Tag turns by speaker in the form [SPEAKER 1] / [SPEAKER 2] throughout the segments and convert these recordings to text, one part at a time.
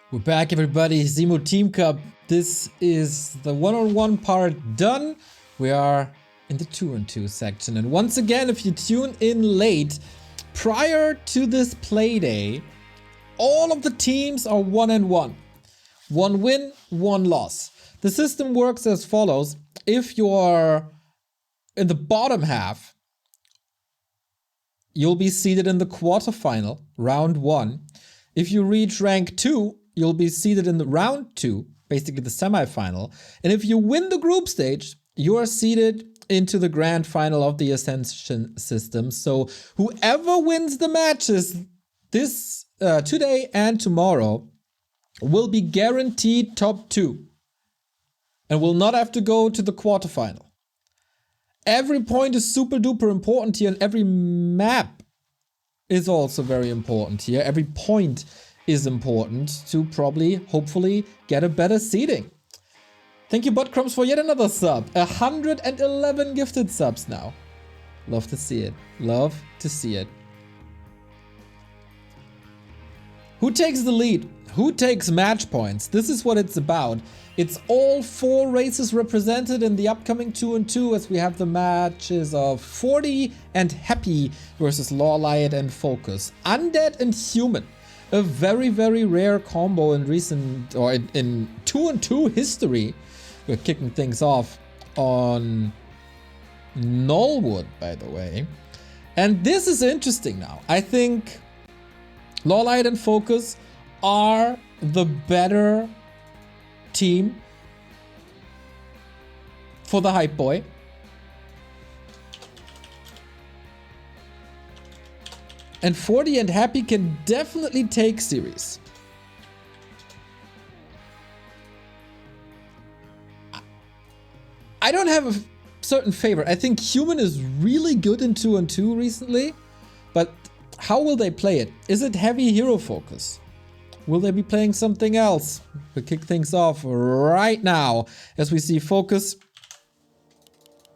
[SPEAKER 1] We're back, everybody. Zimu Team Cup. This is the one-on-one part done. We are in the 2-on-2 section. And once again, if you tune in late, prior to this playday, all of the teams are 1-1. 1 win, 1 loss. The system works as follows. If you're in the bottom half, you'll be seated in the quarterfinal, round 1. If you reach rank 2, you'll be seated in the round 2, basically the semifinal. And if you win the group stage, you are seated into the grand final of the Ascension system. So whoever wins the matches this today and tomorrow will be guaranteed top 2 and will not have to go to the quarterfinal. Every point is super duper important here, and every map is also very important here. Every point is important to probably, hopefully, get a better seeding. Thank you, Botcrumbs, for yet another sub. 111 gifted subs now. Love to see it. Love to see it. Who takes the lead? Who takes match points? This is what it's about. It's all 4 races represented in the upcoming 2-on-2, as we have the matches of 40 and Happy versus LawLiet and FoCuS. Undead and Human. A very, very rare combo in recent, or in 2-on-2 history. We're kicking things off on Nullwood, by the way. And this is interesting now. I think LawLiet and FoCuS are the better team for the Hype Boy. And 40 and Happy can definitely take series. I don't have a certain favorite. I think Human is really good in 2-on-2 recently. But how will they play it? Is it heavy hero focus? Will they be playing something else? We'll kick things off right now as we see FoCuS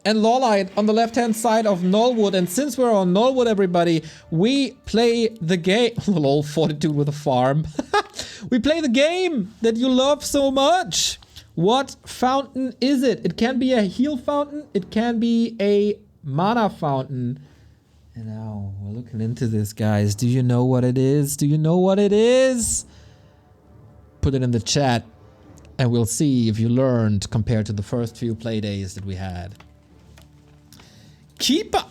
[SPEAKER 1] and LawLiet on the left-hand side of Nullwood. And since we're on Nullwood, everybody, we play the game. Lol, Fortitude with a farm. We play the game that you love so much. What fountain is it? It can be a heal fountain. It can be a mana fountain. And now we're looking into this, guys. Do you know what it is? Do you know what it is? Put it in the chat and we'll see if you learned compared to the first few play days that we had. Keeper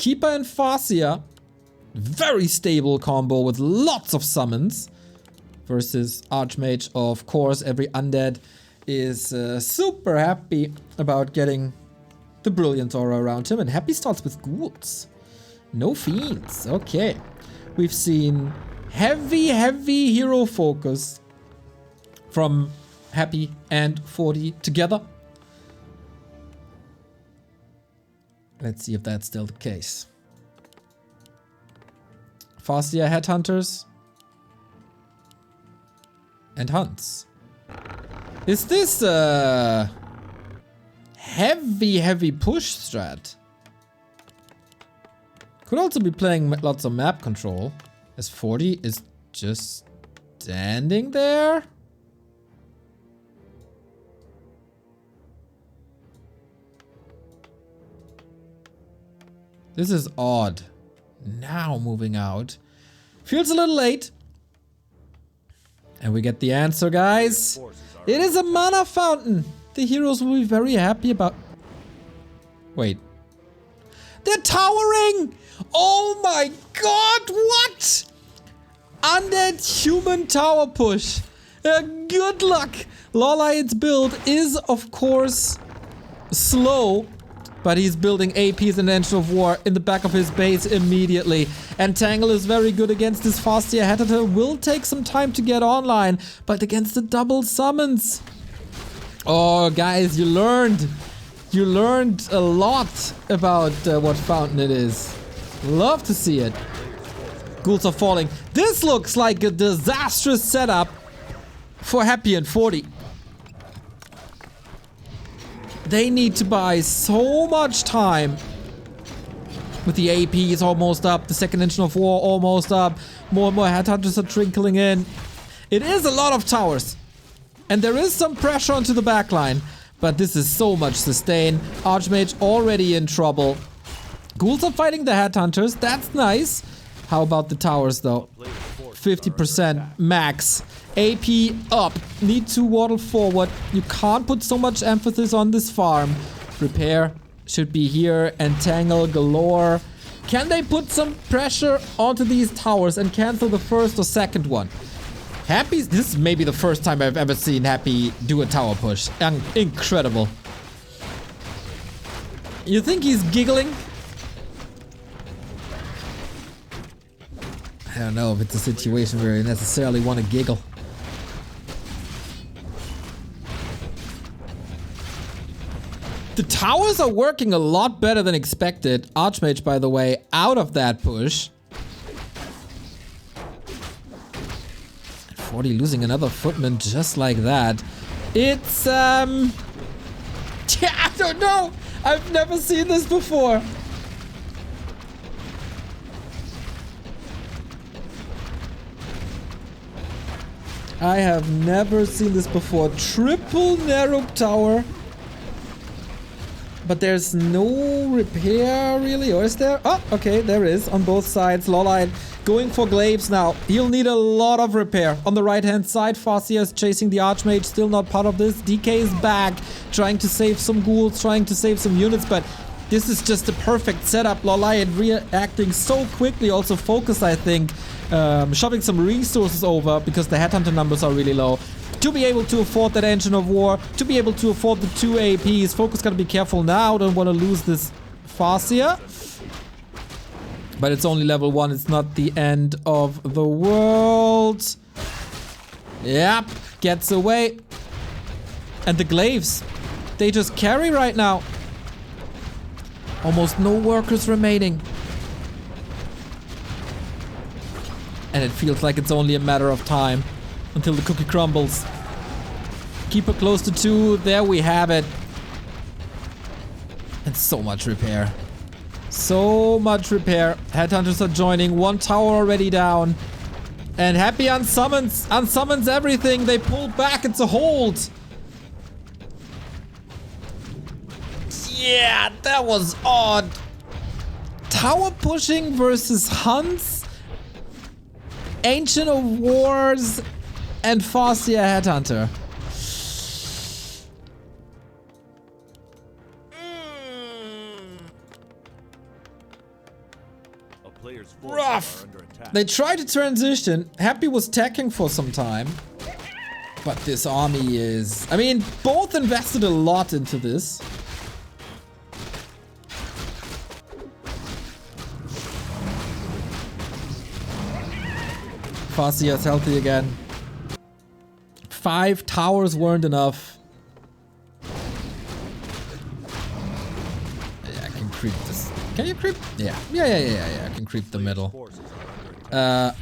[SPEAKER 1] and FoCuS, very stable combo with lots of summons versus Archmage. Of course, every undead is super happy about getting the brilliant aura around him, and Happy starts with ghouls. No fiends. Okay. We've seen heavy hero focus from Happy and 40 together. Let's see if that's still the case. FoCuS headhunters and hunts. Is this a heavy push strat? Could also be playing lots of map control, as 40 is just standing there. This is odd. Now moving out. Feels a little late. And we get the answer, guys. It is a mana fountain. The heroes will be very happy about... Wait. They're towering! Oh my god, what? Undead Human tower push. Good luck. LawLiet's build is, of course, slow. But he's building APs and Engine of War in the back of his base immediately. And Tangle is very good against this FoCuS headhunter. Will take some time to get online, but against the double summons. Oh, guys, you learned a lot about what fountain it is. Love to see it. Ghouls are falling. This looks like a disastrous setup for Happy and 40. They need to buy so much time With the AP is almost up, the second engine of war almost up. More and more headhunters are trickling in. It is a lot of towers. And there is some pressure onto the backline. But this is so much sustain. Archmage already in trouble. Ghouls are fighting the headhunters. That's nice. How about the towers though? 50% max. AP up. Need to waddle forward. You can't put so much emphasis on this farm. Repair should be here. Entangle galore. Can they put some pressure onto these towers and cancel the first or second one? Happy's, this is maybe the first time I've ever seen Happy do a tower push. Incredible. You think he's giggling? I don't know if it's a situation where you necessarily want to giggle. The towers are working a lot better than expected. Archmage, by the way, out of that push. 40 losing another footman just like that. It's, yeah, I don't know. I've never seen this before. I have never seen this before. Triple narrow tower. But there's no repair really, or is there? Oh, okay, there is on both sides. LawLiet going for glaives now. He'll need a lot of repair. On the right-hand side, FoCuS is chasing the Archmage, still not part of this. DK is back, trying to save some ghouls, trying to save some units, but this is just a perfect setup. LawLiet reacting so quickly. Also FoCuS, I think, shoving some resources over because the headhunter numbers are really low. To be able to afford that engine of war, to be able to afford the 2 APs. FoCuS gotta be careful now, don't want to lose this FoCuS. But it's only level 1, it's not the end of the world. Yep, gets away. And the glaives, they just carry right now. Almost no workers remaining. And it feels like it's only a matter of time until the cookie crumbles. Keep her close to 2. There we have it. And so much repair. So much repair. Headhunters are joining. 1 tower already down. And Happy unsummons everything. They pull back. It's a hold. Yeah, that was odd. Tower pushing versus Hunts. Ancient of Wars. And FoCuS Headhunter. Rough. They tried to transition. Happy was tacking for some time. But this army is... I mean, both invested a lot into this. FoCuS is healthy again. 5 towers weren't enough. Yeah, I can creep this. Can you creep? Yeah. Yeah. I can creep the middle. Where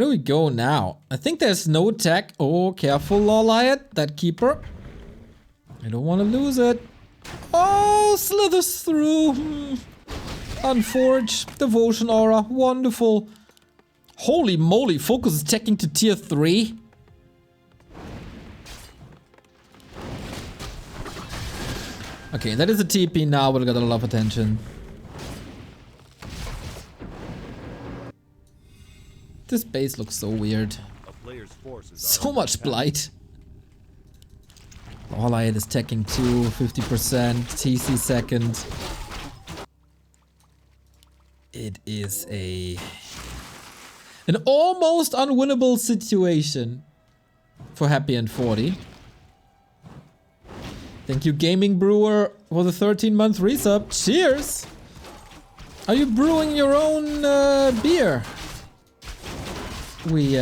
[SPEAKER 1] do we go now? I think there's no attack. Oh, careful, LawLiet. That keeper. I don't want to lose it. Oh, slithers through. Unforge. Devotion aura. Wonderful. Holy moly, FoCuS is taking to tier 3. Okay, that is a TP now, but it got a lot of attention. This base looks so weird. So much blight. LawLiet is taking 2, 50%, TC second. It is an almost unwinnable situation for Happy and 40. Thank you, Gaming Brewer, for the 13-month resub. Cheers! Are you brewing your own beer? We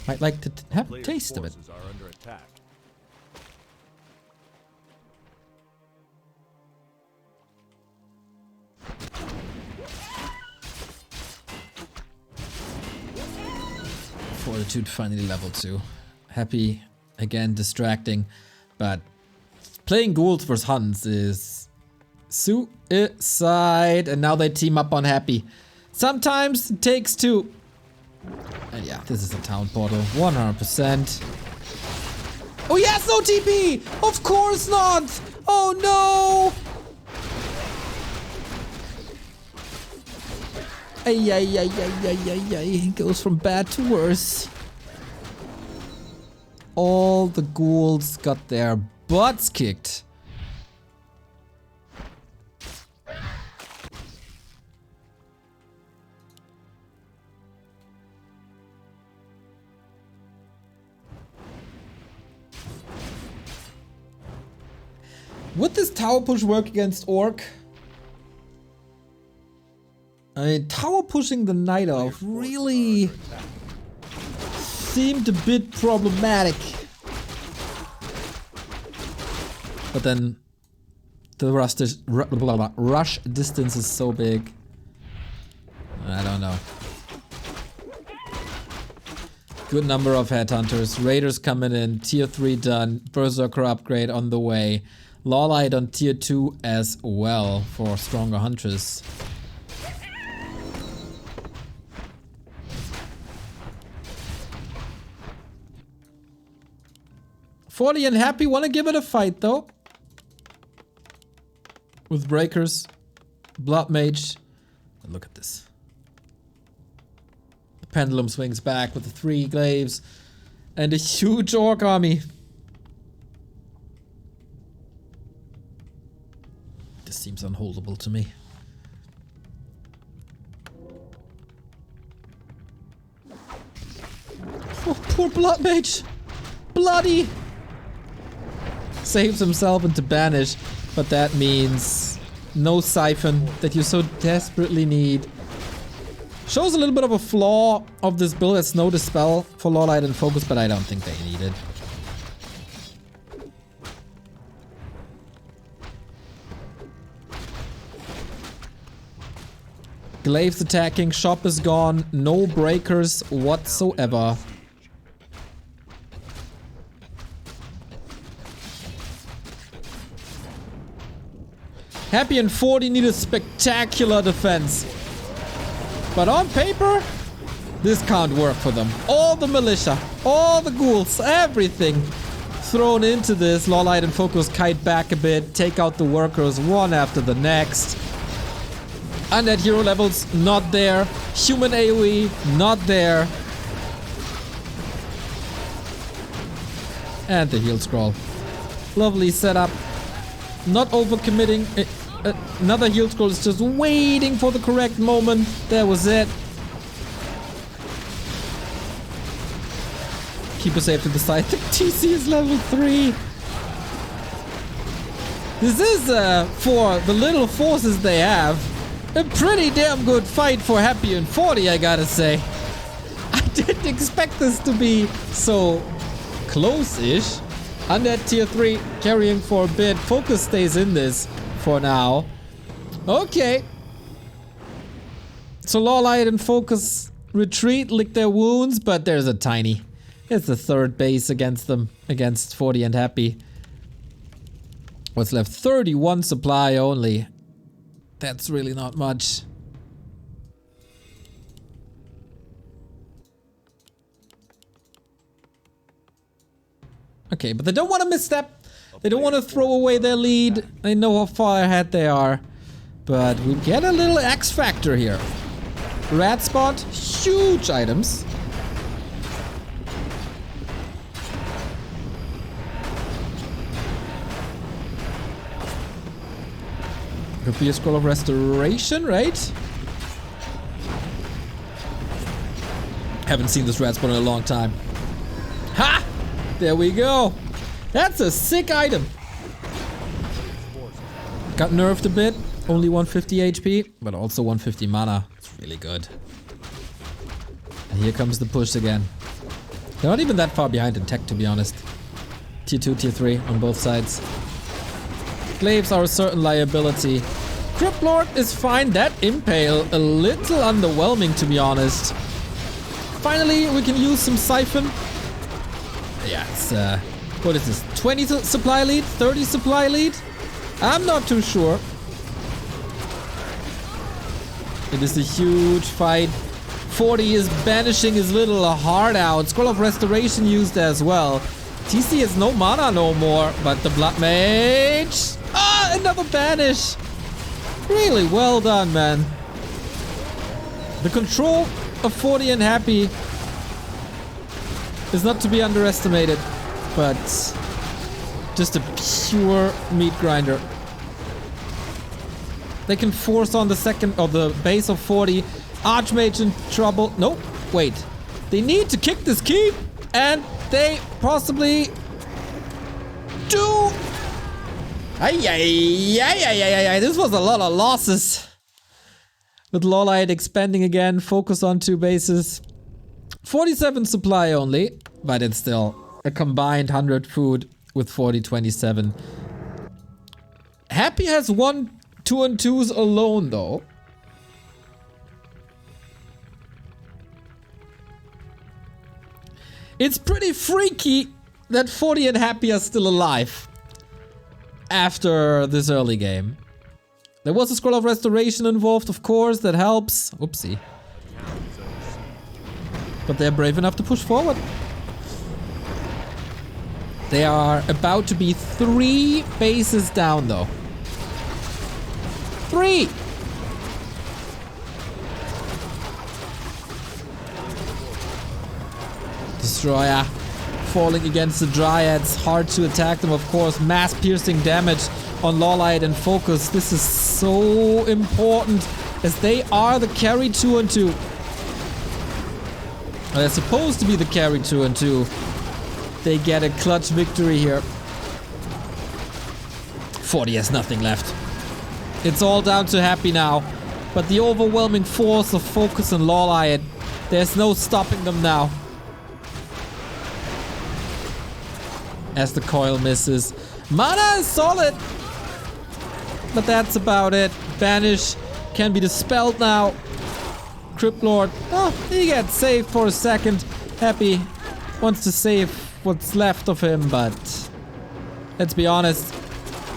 [SPEAKER 1] might like to have a taste of it. Fortitude finally level 2. Happy, again, distracting, but playing ghouls versus Hunts is Suicide. And now they team up on Happy. Sometimes it takes two. And yeah, this is a town portal. 100%. Oh yes, no TP! Of course not! Oh no! Ay, ay, ay, ay, ay, ay, ay. It goes from bad to worse. All the ghouls got their butts kicked. Would this tower push work against Orc? I mean, tower pushing the Knight off really seemed a bit problematic. But then the rush distance is so big. I don't know. Good number of headhunters. Raiders coming in. Tier 3 done. Berserker upgrade on the way. LawLiet on tier 2 as well for stronger hunters. Forty and Happy wanna give it a fight though. With Breakers, Blood Mage. Look at this. The Pendulum swings back with the 3 glaives and a huge Orc army. This seems unholdable to me. Oh, poor Blood Mage! Bloody! Saves himself into Banish, but that means no Siphon that you so desperately need. Shows a little bit of a flaw of this build as no Dispel for LawLiet and FoCuS, but I don't think they need it. Glaives attacking, shop is gone, no breakers whatsoever. Happy and 40 need a spectacular defense. But on paper, this can't work for them. All the militia, all the ghouls, everything thrown into this. LawLiet and FoCuS kite back a bit, take out the workers one after the next. Undead hero levels, not there. Human AoE, not there. And the heal scroll. Lovely setup. Not overcommitting. Another heal scroll is just waiting for the correct moment. That was it. Keep us safe to the side. The TC is level 3. This is, for the little forces they have, a pretty damn good fight for Happy and 40, I gotta say. I didn't expect this to be so close-ish. Undead tier 3 carrying for a bit. FoCuS stays in this for now. Okay. So LawLiet and FoCuS retreat, lick their wounds, but there's a tiny. It's the third base against them, against 40 and Happy. What's left? 31 supply only. That's really not much. Okay, but they don't want to misstep. They don't want to throw away their lead. They know how far ahead they are. But we get a little X factor here. Rat spot, huge items. Could be a scroll of restoration, right? Haven't seen this rat spot in a long time. Ha! There we go. That's a sick item. Got nerfed a bit. Only 150 HP, but also 150 mana. It's really good. And here comes the push again. They're not even that far behind in tech, to be honest. Tier 2, Tier 3 on both sides. Glaives are a certain liability. Cryptlord is fine. That Impale, a little underwhelming, to be honest. Finally, we can use some Siphon. Yeah, it's, what is this? 20 supply lead? 30 supply lead? I'm not too sure. It is a huge fight. 40 is banishing his little heart out. Scroll of Restoration used as well. TC has no mana no more, but the Blood Mage... Ah, another banish! Really well done, man. The control of 40 and Happy is not to be underestimated, but just a pure meat grinder. They can force on the second or the base of 40. Archmage in trouble. No, wait. They need to kick this keep, and they possibly do. This was a lot of losses. With LawLiet expanding again, focus on 2 bases. 47 supply only, but it's still a combined 100 food with 40-27. Happy has 1 2-on-2s alone though. It's pretty freaky that 40 and Happy are still alive after this early game. There was a Scroll of Restoration involved, of course, that helps. Oopsie. But they're brave enough to push forward. They are about to be 3 bases down though. 3! Destroyer falling against the Dryads. Hard to attack them, of course. Mass piercing damage on LawLiet and FoCuS. This is so important as they are the carry 2-on-2. They're supposed to be the carry 2-on-2. They get a clutch victory here. 40 has nothing left. It's all down to Happy now. But the overwhelming force of FoCuS and LawLiet, there's no stopping them now. As the coil misses. Mana is solid. But that's about it. Banish can be dispelled now. Cryptlord. Oh, he gets saved for a second. Happy wants to save what's left of him, but let's be honest.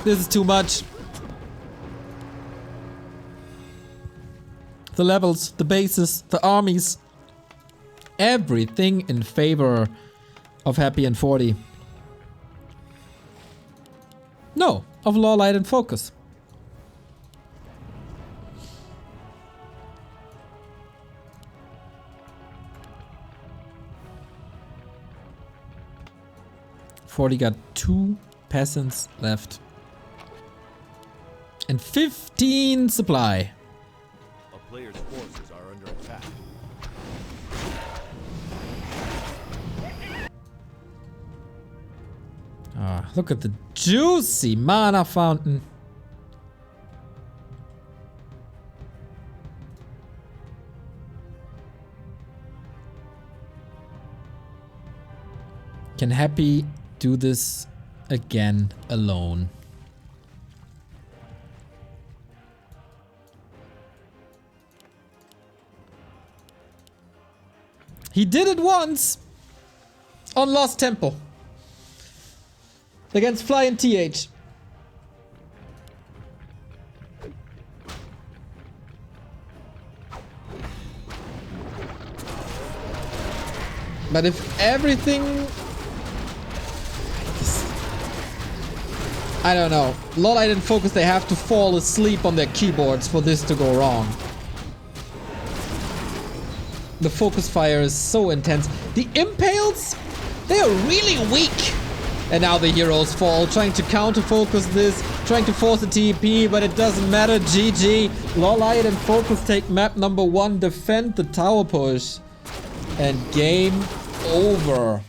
[SPEAKER 1] This is too much. The levels, the bases, the armies. Everything in favor of Happy and 40. No, of LawLiet and FoCuS. Forty got 2 peasants left. And 15 supply.
[SPEAKER 2] A player's forces are under attack.
[SPEAKER 1] Ah, look at the juicy mana fountain. Can Happy do this again alone? He did it once on Lost Temple against Fly and TH. But if everything... I don't know. LawLiet and FoCuS, they have to fall asleep on their keyboards for this to go wrong. The focus fire is so intense. The Impales, they are really weak. And now the heroes fall, trying to counter focus this, trying to force a TP, but it doesn't matter. GG. LawLiet and FoCuS take map number 1, defend the tower push. And game over.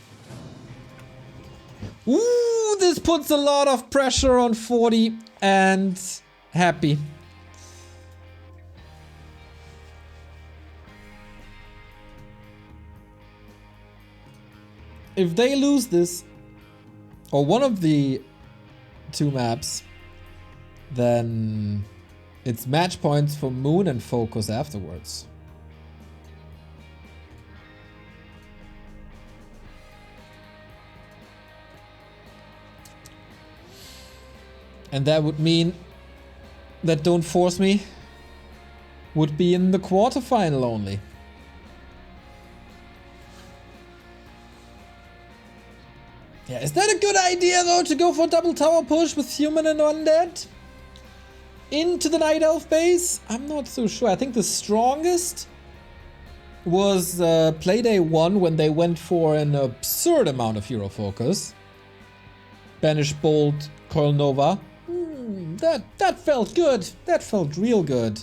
[SPEAKER 1] Ooh, this puts a lot of pressure on 40 and Happy. If they lose this, or one of the 2 maps, then it's match points for Moon and FoCuS afterwards. And that would mean that Don't Force Me would be in the quarterfinal only. Yeah, is that a good idea though to go for double tower push with human and undead? Into the Night Elf base? I'm not so sure. I think the strongest was Playday 1 when they went for an absurd amount of hero focus. Banish Bolt, Coil Nova. That felt good. That felt real good.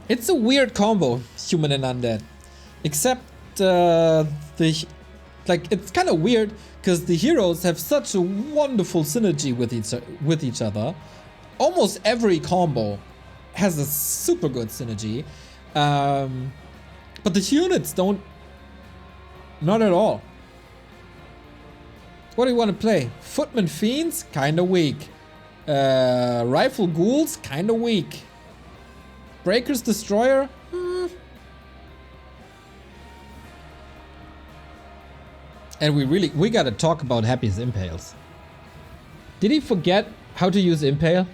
[SPEAKER 1] It's a weird combo, human and undead. Except it's kind of weird because the heroes have such a wonderful synergy with each other. Almost every combo has a super good synergy, but the units don't. Not at all. What do you want to play? Footman Fiends, kinda weak. Rifle Ghouls, kinda weak. Breaker's Destroyer? And we gotta talk about Happy's Impales. Did he forget how to use Impale?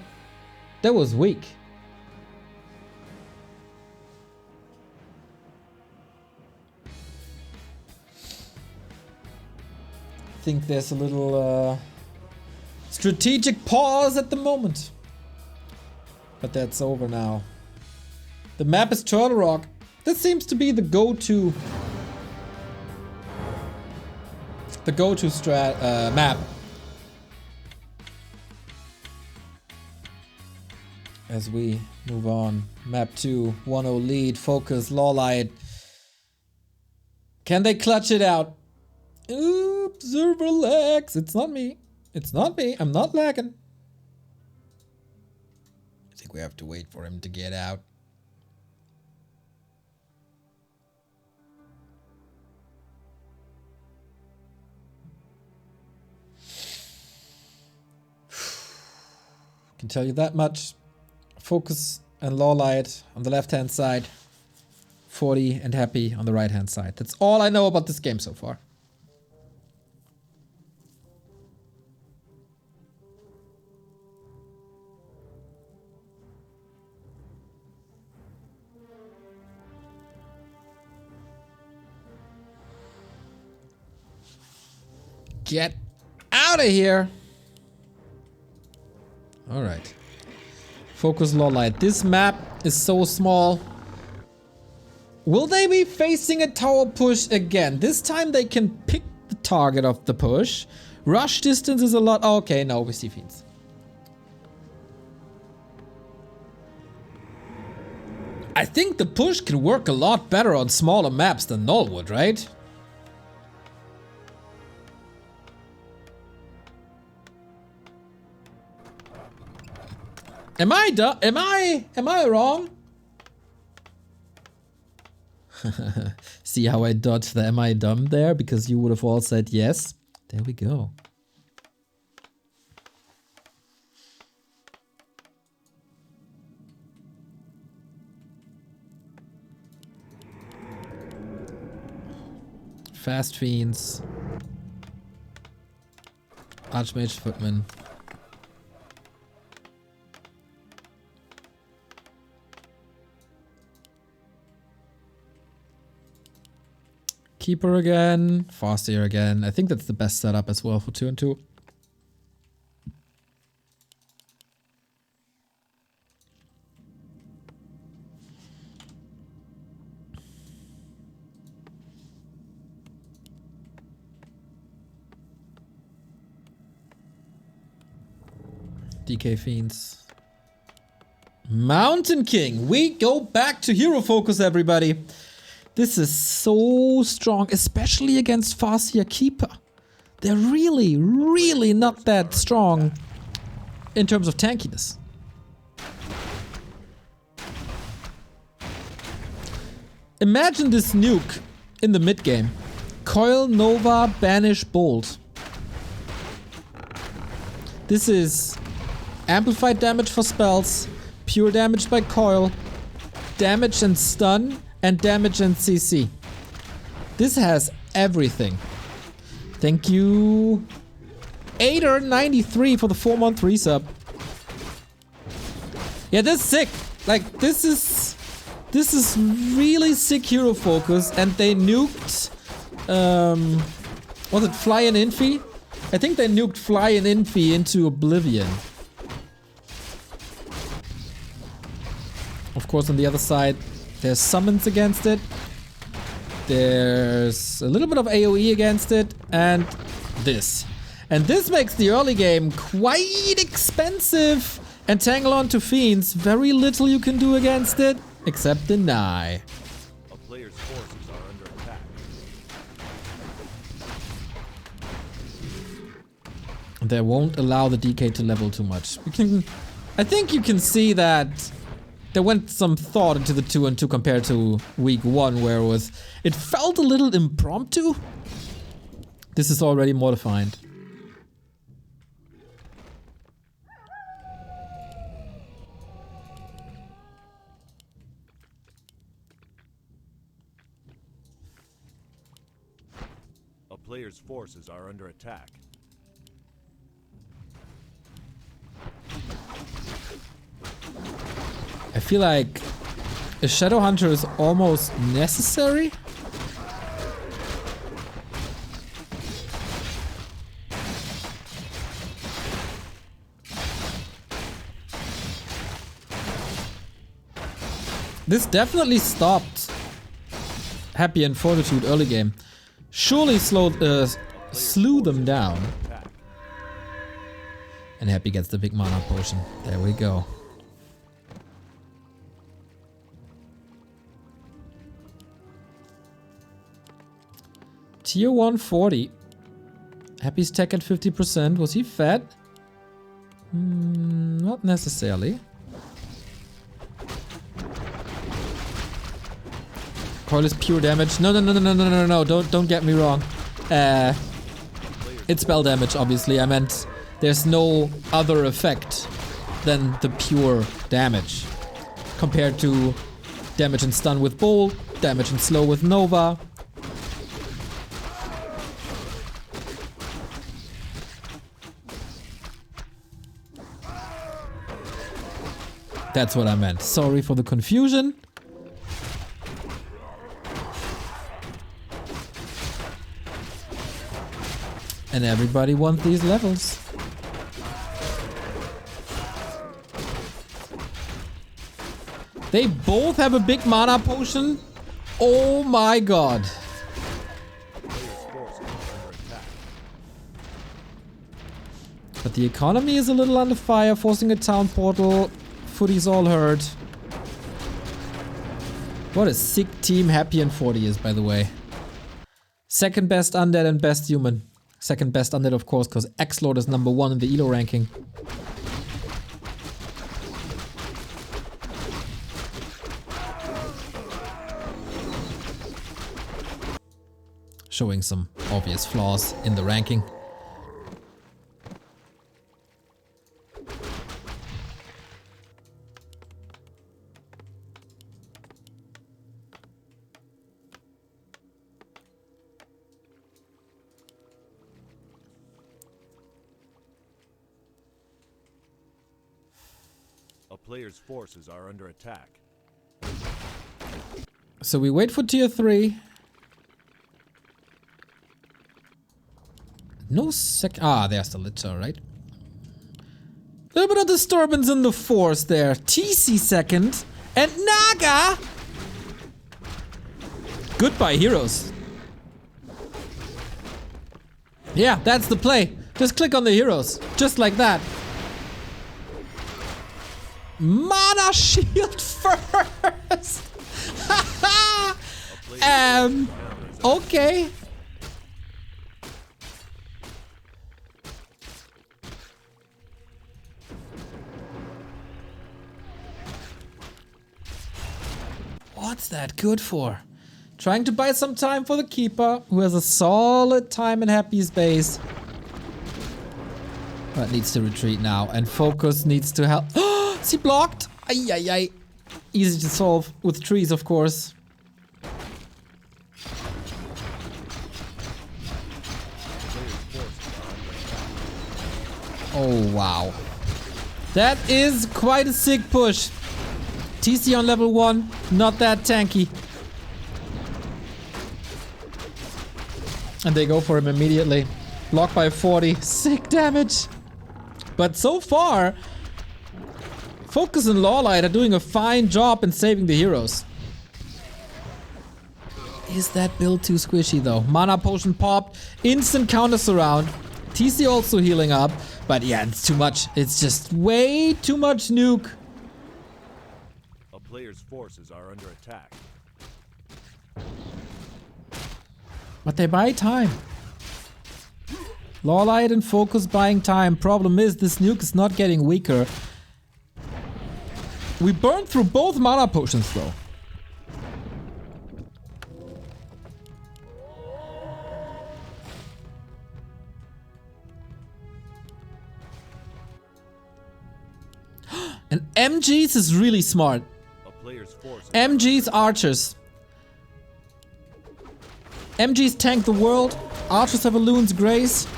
[SPEAKER 1] That was weak. I think there's a little strategic pause at the moment. But that's over now. The map is Turtle Rock. This seems to be the go-to map. As we move on. Map 2, 1-0 lead, FoCuS, LawLiet. Can they clutch it out? Oops, server lags. It's not me. It's not me. I'm not lagging. I think we have to wait for him to get out. Can tell you that much. FoCuS and LawLiet on the left hand side. 40 and Happy on the right hand side. That's all I know about this game so far. Get out of here. All right. FoCuS, LawLiet. This map is so small. Will they be facing a tower push again? This time they can pick the target of the push. Rush distance is a lot. Oh, okay, no, we see Fiends. I think the push can work a lot better on smaller maps than Nullwood, right? Am I wrong? See how I dodged the am I dumb there? Because you would have all said yes. There we go. Fast Fiends. Archmage Footman. Keeper again, FoCuS again. I think that's the best setup as well for 2 and 2. DK Fiends. Mountain King. We go back to hero focus, everybody. This is so strong, especially against FoCuS Keeper. They're really, really not that strong in terms of tankiness. Imagine this nuke in the mid game. Coil, Nova, Banish, Bolt. This is amplified damage for spells, pure damage by Coil, damage and stun, and damage and CC. This has everything. Thank you, Aider93 for the 4-month resub. Yeah, this is sick. Like, this is really sick hero focus, and they nuked, was it Fly and Infi? I think they nuked Fly and Infi into oblivion. Of course, on the other side, there's summons against it. There's a little bit of AoE against it, and this. And this makes the early game quite expensive. And tangle onto fiends, very little you can do against it, except deny.
[SPEAKER 2] A player's forces are under attack.
[SPEAKER 1] They won't allow the DK to level too much. I think you can see that there went some thought into the 2-on-2 compared to week 1, where it felt a little impromptu. This is already more defined.
[SPEAKER 2] A player's forces are under attack.
[SPEAKER 1] I feel like a Shadow Hunter is almost necessary. This definitely stopped Happy and Fortitude early game. Surely slew them down. And Happy gets the big mana potion. There we go. Tier 140. Happy's tech at 50%. Was he fat? Not necessarily. Coil is pure damage. No. Don't get me wrong. It's spell damage, obviously. I meant there's no other effect than the pure damage. Compared to damage and stun with Bolt, damage and slow with Nova. That's what I meant. Sorry for the confusion. And everybody wants these levels. They both have a big mana potion. Oh my god. But the economy is a little under fire, forcing a town portal. Footy's all hurt. What a sick team Happy and 40 is, by the way. Second best undead and best human. Second best undead, of course, because X-Lord is number 1 in the Elo ranking. Showing some obvious flaws in the ranking.
[SPEAKER 2] A player's forces are under attack.
[SPEAKER 1] So we wait for tier 3. No there's the Litter, right? A little bit of disturbance in the force there. TC second. And Naga! Goodbye, heroes. Yeah, that's the play. Just click on the heroes. Just like that. Mana shield first! Okay. What's that good for? Trying to buy some time for the Keeper, who has a solid time in Happy's base. But needs to retreat now, and FoCuS needs to help. Is he blocked? Ay. Easy to solve with trees, of course. Oh, wow. That is quite a sick push. TC on level 1, not that tanky. And they go for him immediately. Blocked by 40. Sick damage. But so far, FoCuS and LawLiet are doing a fine job in saving the heroes. Is that build too squishy though? Mana potion popped. Instant counter surround. TC also healing up. But yeah, it's too much. It's just way too much nuke.
[SPEAKER 2] A player's forces are under attack.
[SPEAKER 1] But they buy time. LawLiet and FoCuS buying time. Problem is, this nuke is not getting weaker. We burned through both mana potions though. And MGs is really smart.
[SPEAKER 2] A player's forces
[SPEAKER 1] MGs archers. MGs tank the world. Archers have a Loon's Grace.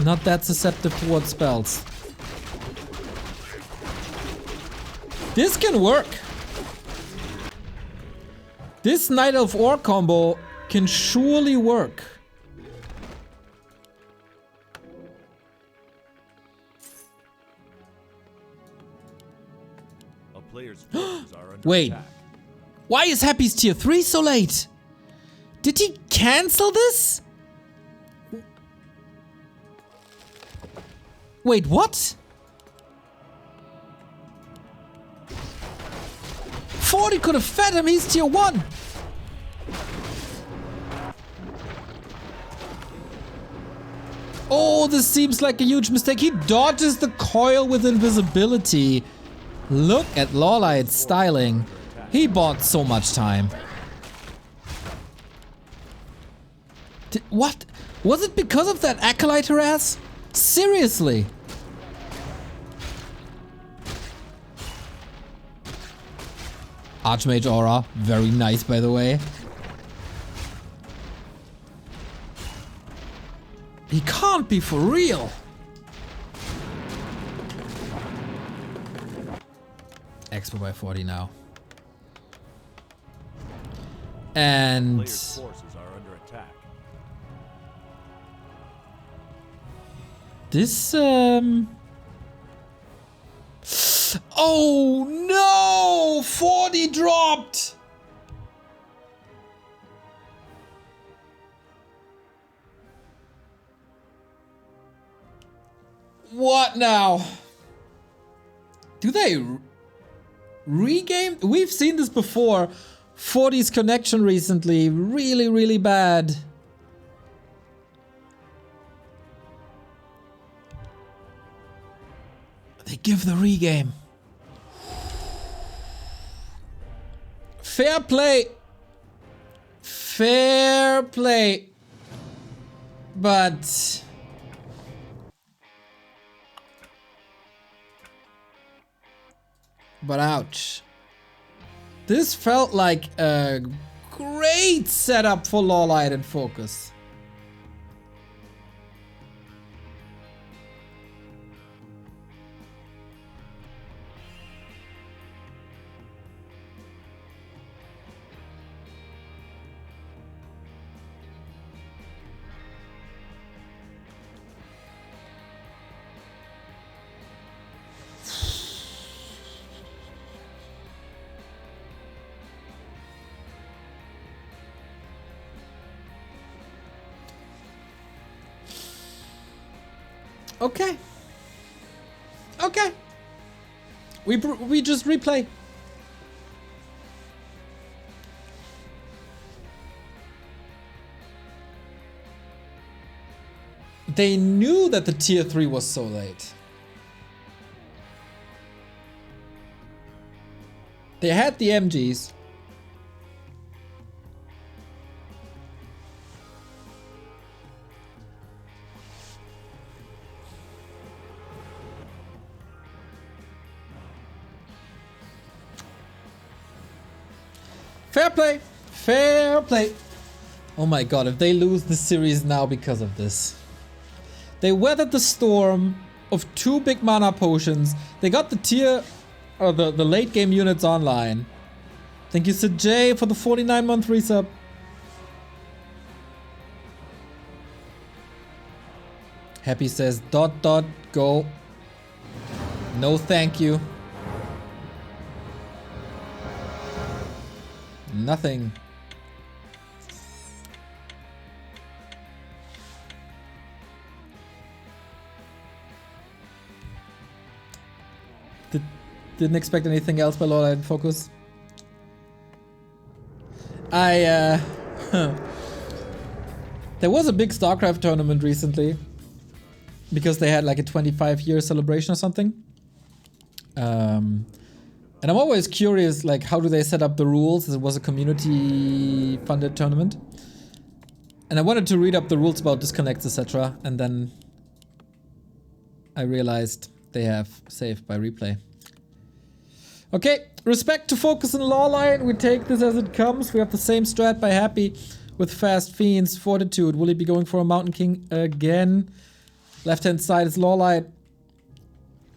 [SPEAKER 1] Not that susceptible towards spells. This can work. This Night Elf Orc combo can surely work.
[SPEAKER 2] A player's forces are under
[SPEAKER 1] Wait.
[SPEAKER 2] attack.
[SPEAKER 1] Why is Happy's tier 3 so late? Did he cancel this? Wait, what? 40 could have fed him, he's tier 1. Oh, this seems like a huge mistake. He dodges the coil with invisibility. Look at LawLiet's styling. He bought so much time. What? Was it because of that Acolyte harass? Seriously? Archmage Aura. Very nice, by the way. He can't be for real. Expo by 40 now. And
[SPEAKER 2] Player's forces are under attack.
[SPEAKER 1] this oh no! 40 dropped! What now? Do they regain? We've seen this before. 40's connection recently. Really, really bad. They give the regame. Fair play. Fair play. But ouch. This felt like a great setup for LawLiet and FoCuS. Okay. Okay. We just replay. They knew that the tier 3 was so late. They had the MGs. Fair play. Fair play. Oh my god, if they lose the series now because of this. They weathered the storm of 2 big mana potions. They got the tier, or the late game units online. Thank you, Sid J, for the 49-month resub. Happy says, ... go. No thank you. Nothing. Didn't expect anything else by LawLiet and FoCuS. There was a big StarCraft tournament recently. Because they had like a 25-year celebration or something. And I'm always curious, like, how do they set up the rules? It was a community-funded tournament. And I wanted to read up the rules about disconnects, etc. And then I realized they have save by replay. Okay, respect to FoCuS and LawLiet. We take this as it comes. We have the same strat by Happy with Fast Fiends, Fortitude. Will he be going for a Mountain King again? Left-hand side is LawLiet.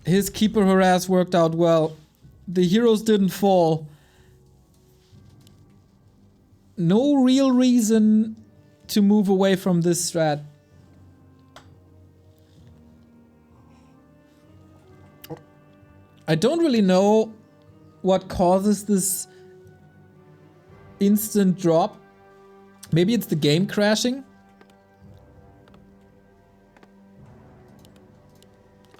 [SPEAKER 1] His Keeper Harass worked out well. The heroes didn't fall. No real reason to move away from this strat. I don't really know what causes this instant drop. Maybe it's the game crashing.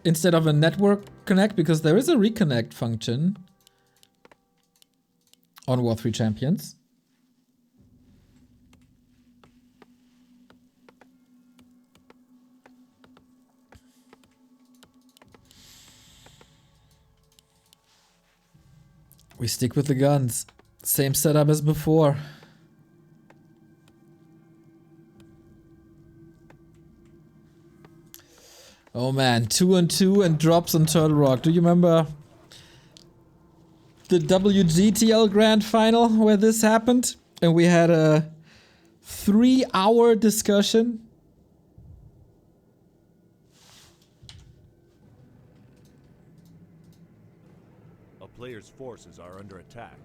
[SPEAKER 1] Instead of a network connect, because there is a reconnect function on War3 Champions. We stick with the guns. Same setup as before. Oh man, 2-2 and drops on Turtle Rock. Do you remember the WGTL Grand Final where this happened? And we had a 3-hour discussion.
[SPEAKER 2] A player's forces are under attack.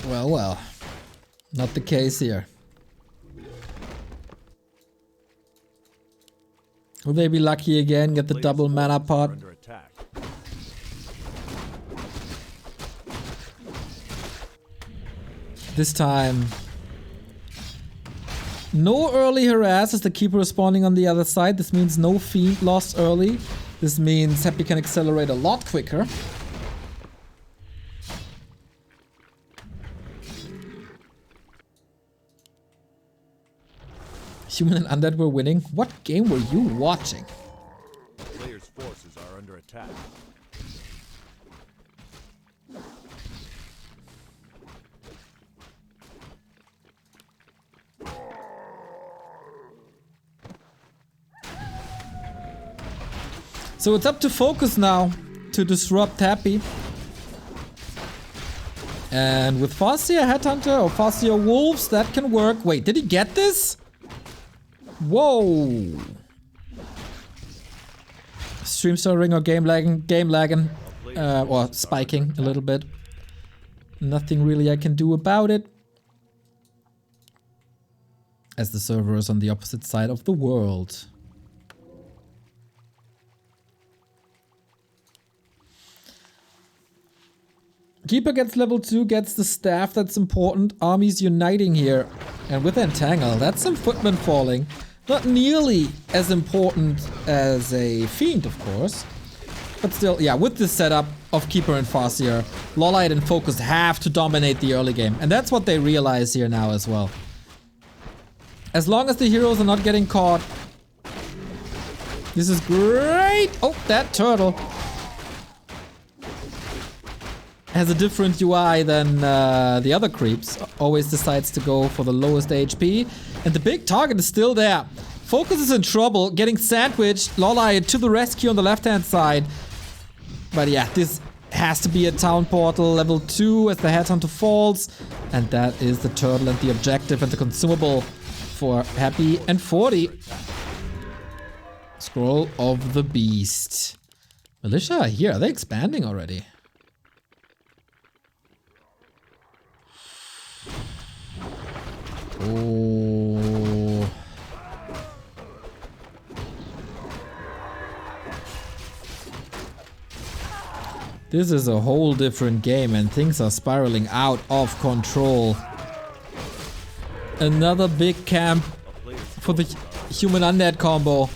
[SPEAKER 1] Well, well. Not the case here. Will they be lucky again, get the double mana pot? This time. No early harass as the Keeper is spawning on the other side. This means no Fiend lost early. This means Happy can accelerate a lot quicker. Human and Undead were winning. What game were you watching?
[SPEAKER 2] Players' forces are under attack.
[SPEAKER 1] So it's up to FoCuS now to disrupt Happy. And with Farseer Headhunter or Farseer Wolves, that can work. Wait, did he get this? Whoa! Stream stuttering or game lagging, or spiking a little bit. Nothing really I can do about it. As the server is on the opposite side of the world. Keeper gets level 2, gets the staff, that's important. Armies uniting here. And with Entangle, that's some footmen falling. Not nearly as important as a Fiend, of course. But still, yeah, with this setup of Keeper and Farseer, LawLiet and FoCuS have to dominate the early game. And that's what they realize here now as well. As long as the heroes are not getting caught. This is great! Oh, that turtle. has a different UI than the other creeps. Always decides to go for the lowest HP. And the big target is still there. FoCuS is in trouble, getting sandwiched. LawLiet to the rescue on the left-hand side. But yeah, this has to be a town portal level 2 as the headhunter falls. And that is the turtle and the objective and the consumable for Happy and 40. Scroll of the Beast. Militia are here. Are they expanding already? Oh. This is a whole different game and things are spiraling out of control. Another big camp for the human undead combo.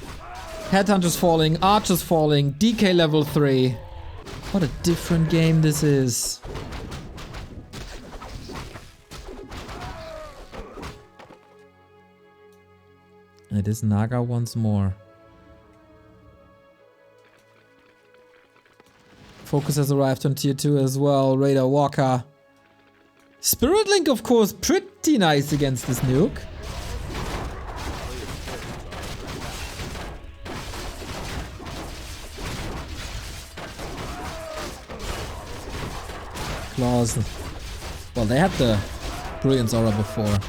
[SPEAKER 1] Headhunters falling, archers falling, DK level 3. What a different game this is. It is Naga once more. FoCuS has arrived on tier 2 as well. Raider Walker. Spirit Link, of course, pretty nice against this nuke. Claws. Well, they had the Brilliance Aura before.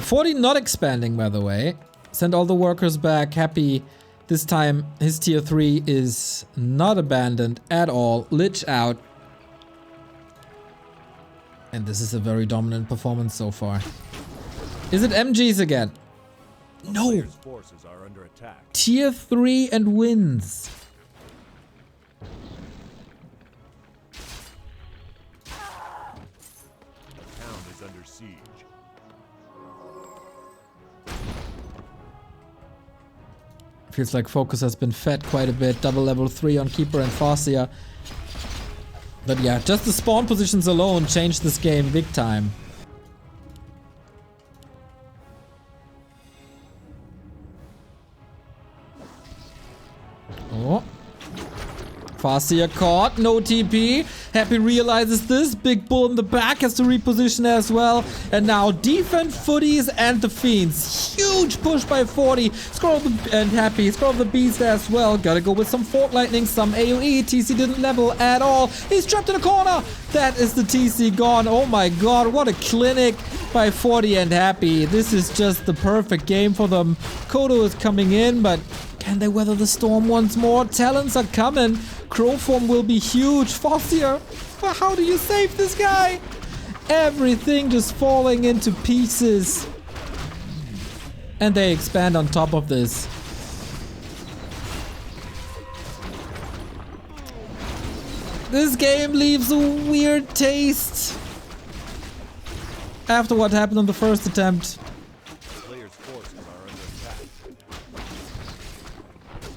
[SPEAKER 1] 40 not expanding, by the way. Send all the workers back. Happy. This time, his tier 3 is not abandoned at all. Lich out. And this is a very dominant performance so far. Is it MGs again? No!
[SPEAKER 2] Forces are under attack.
[SPEAKER 1] Tier 3 and wins.
[SPEAKER 2] The town is under siege.
[SPEAKER 1] Feels like FoCuS has been fed quite a bit. Double level 3 on Keeper and FoCuS. But yeah, just the spawn positions alone changed this game big time. Oh. FoCuS caught, no TP. Happy realizes this. Big bull in the back has to reposition as well. And now defend footies and the fiends. Huge push by 40. Scroll and Happy. Scroll the beast as well. Gotta go with some fork lightning, some AoE. TC didn't level at all. He's trapped in a corner. That is the TC gone. Oh my god, what a clinic by 40 and Happy. This is just the perfect game for them. Kodo is coming in, but can they weather the storm once more? Talents are coming. Crow form will be huge. FoCuS, how do you save this guy? Everything just falling into pieces. And they expand on top of this. This game leaves a weird taste. After what happened on the first attempt.
[SPEAKER 2] Players' forces are under attack.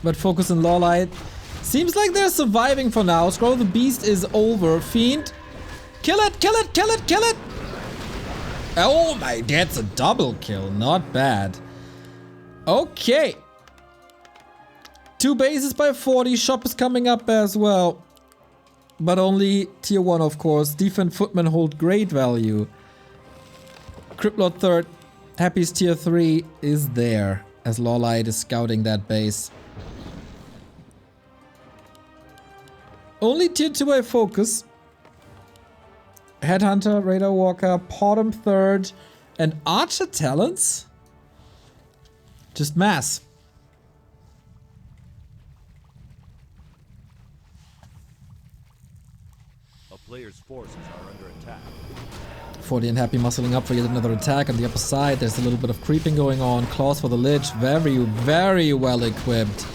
[SPEAKER 1] But FoCuS and LawLiet seems like they're surviving for now. Scroll the Beast is over. Fiend. Kill it, kill it, kill it, kill it! Oh my, that's a double kill. Not bad. Okay. 2 bases by 40. Shop is coming up as well. But only tier 1, of course. Defend Footmen hold great value. Cryptlord 3rd. Happy's tier 3 is there. As LawLiet is scouting that base. Only tier 2 by FoCuS. Headhunter, Raider Walker, Potom 3rd, and Archer talents? Just mass.
[SPEAKER 2] A player's forces are under attack.
[SPEAKER 1] 40 and Happy muscling up for yet another attack on the upper side. There's a little bit of creeping going on. Claws for the Lich. Very, very well equipped.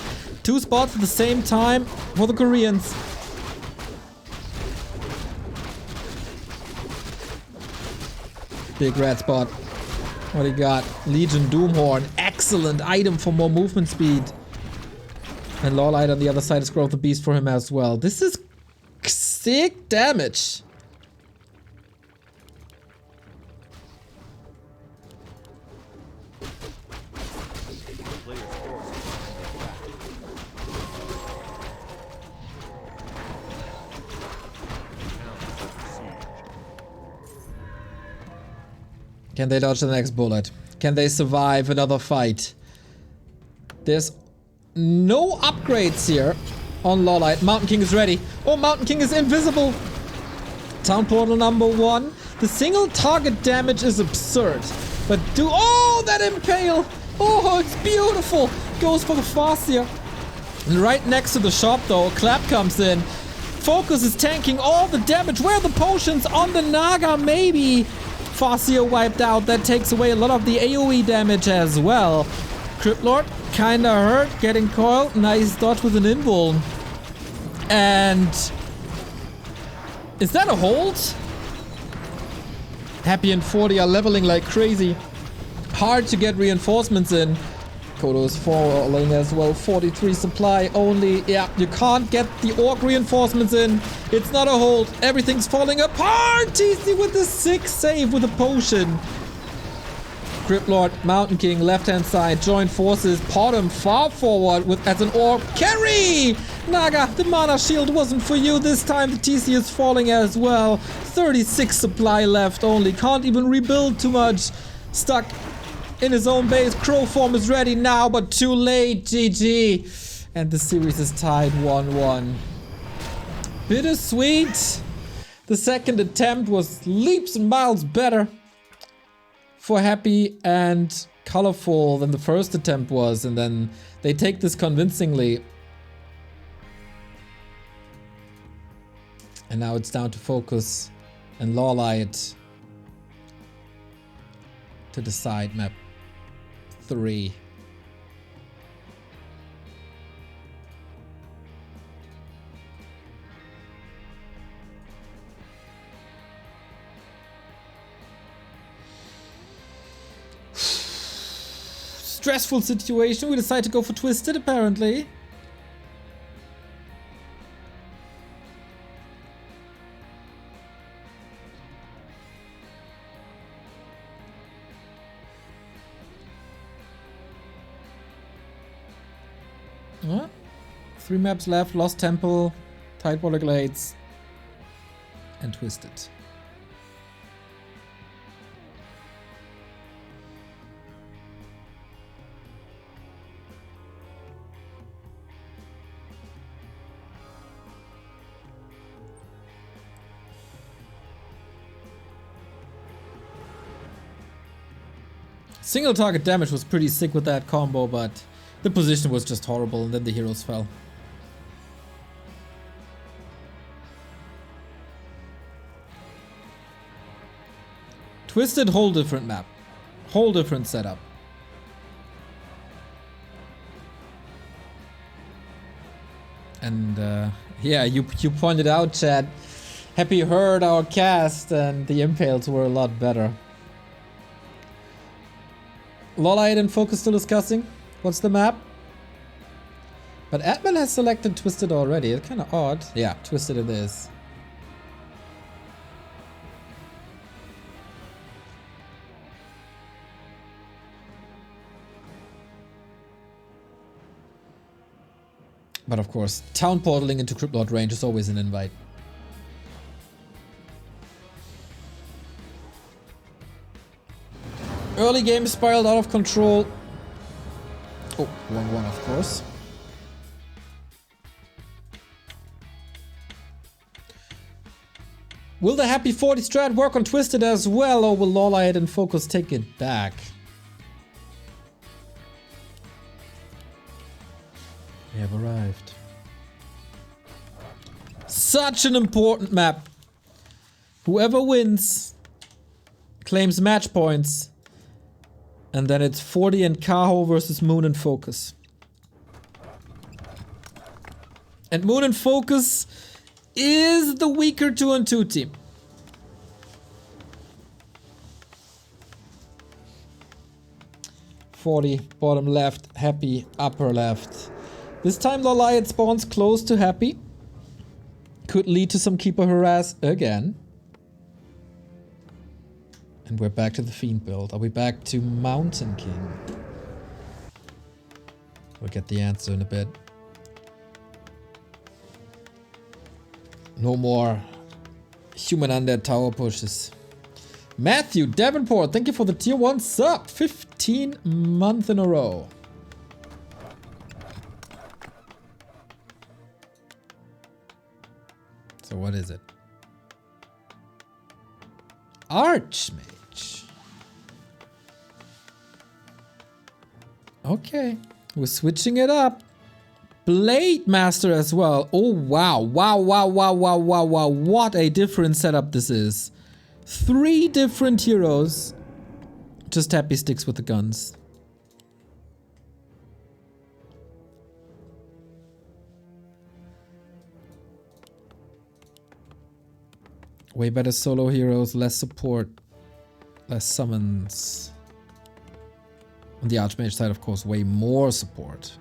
[SPEAKER 1] 2 spots at the same time for the Koreans. Big red spot. What do you got? Legion Doomhorn. Excellent item for more movement speed. And LawLiet on the other side is Growth the Beast for him as well. This is sick damage. Can they dodge the next bullet? Can they survive another fight? There's no upgrades here on LawLiet. Mountain King is ready. Oh, Mountain King is invisible. Town portal number 1. The single target damage is absurd. But oh, that impale. Oh, it's beautiful. Goes for the FoCuS. And right next to the shop though, Clap comes in. FoCuS is tanking all the damage. Where are the potions on the Naga? Maybe. FoCuS wiped out. That takes away a lot of the AoE damage as well. Cryptlord kinda hurt, getting coiled. Nice dodge with an invuln. And is that a hold? Happy and 40 are leveling like crazy. Hard to get reinforcements in. Kodo is falling as well. 43 supply only. Yeah, you can't get the orc reinforcements in. It's not a hold. Everything's falling apart. TC with the 6 save with a potion. Cryptlord, Mountain King, left-hand side, join forces, Potom far forward with as an orc. Carry! Naga, the mana shield wasn't for you this time. The TC is falling as well. 36 supply left only. Can't even rebuild too much. Stuck in his own base. Crow form is ready now, but too late. GG. And the series is tied 1-1. Bittersweet. The second attempt was leaps and miles better for Happy and colorful than the first attempt was, and then they take this convincingly. And now it's down to FoCuS and LawLiet to decide map 3. Stressful situation. We decide to go for Twisted, apparently. Huh? 3 maps left. Lost Temple, Tidewater Glades, and Twisted. Single target damage was pretty sick with that combo, but the position was just horrible, and then the heroes fell. Twisted, whole different map. Whole different setup. And yeah, you pointed out, Chad. Happy heard our cast, and the impales were a lot better. LawLiet and FoCuS still discussing. What's the map? But Admin has selected Twisted already. It's kind of odd. Yeah, Twisted it is. But of course, town portaling into Cryptlord range is always an invite. Early game spiraled out of control. Oh, 1-1 of course. Will the Happy 40 strat work on Twisted as well, or will LawLiet and FoCuS take it back? We have arrived. Such an important map. Whoever wins claims match points. And then it's 40 and Kaho versus Moon and FoCuS. And Moon and FoCuS is the weaker 2-on-2 team. .40 bottom left, Happy upper left. This time LawLiet spawns close to Happy. Could lead to some keeper harass again. And we're back to the Fiend build. Are we back to Mountain King? We'll get the answer in a bit. No more human undead tower pushes. Matthew Davenport, thank you for the tier 1 sub. 15 months in a row. So what is it? Archmage. Okay, we're switching it up. Blade Master as well. Oh wow, wow, wow, wow, wow, wow, wow. What a different setup this is. 3 different heroes. Just happy sticks with the guns. Way better solo heroes, less support, less summons. On the Archmage side, of course, way more support.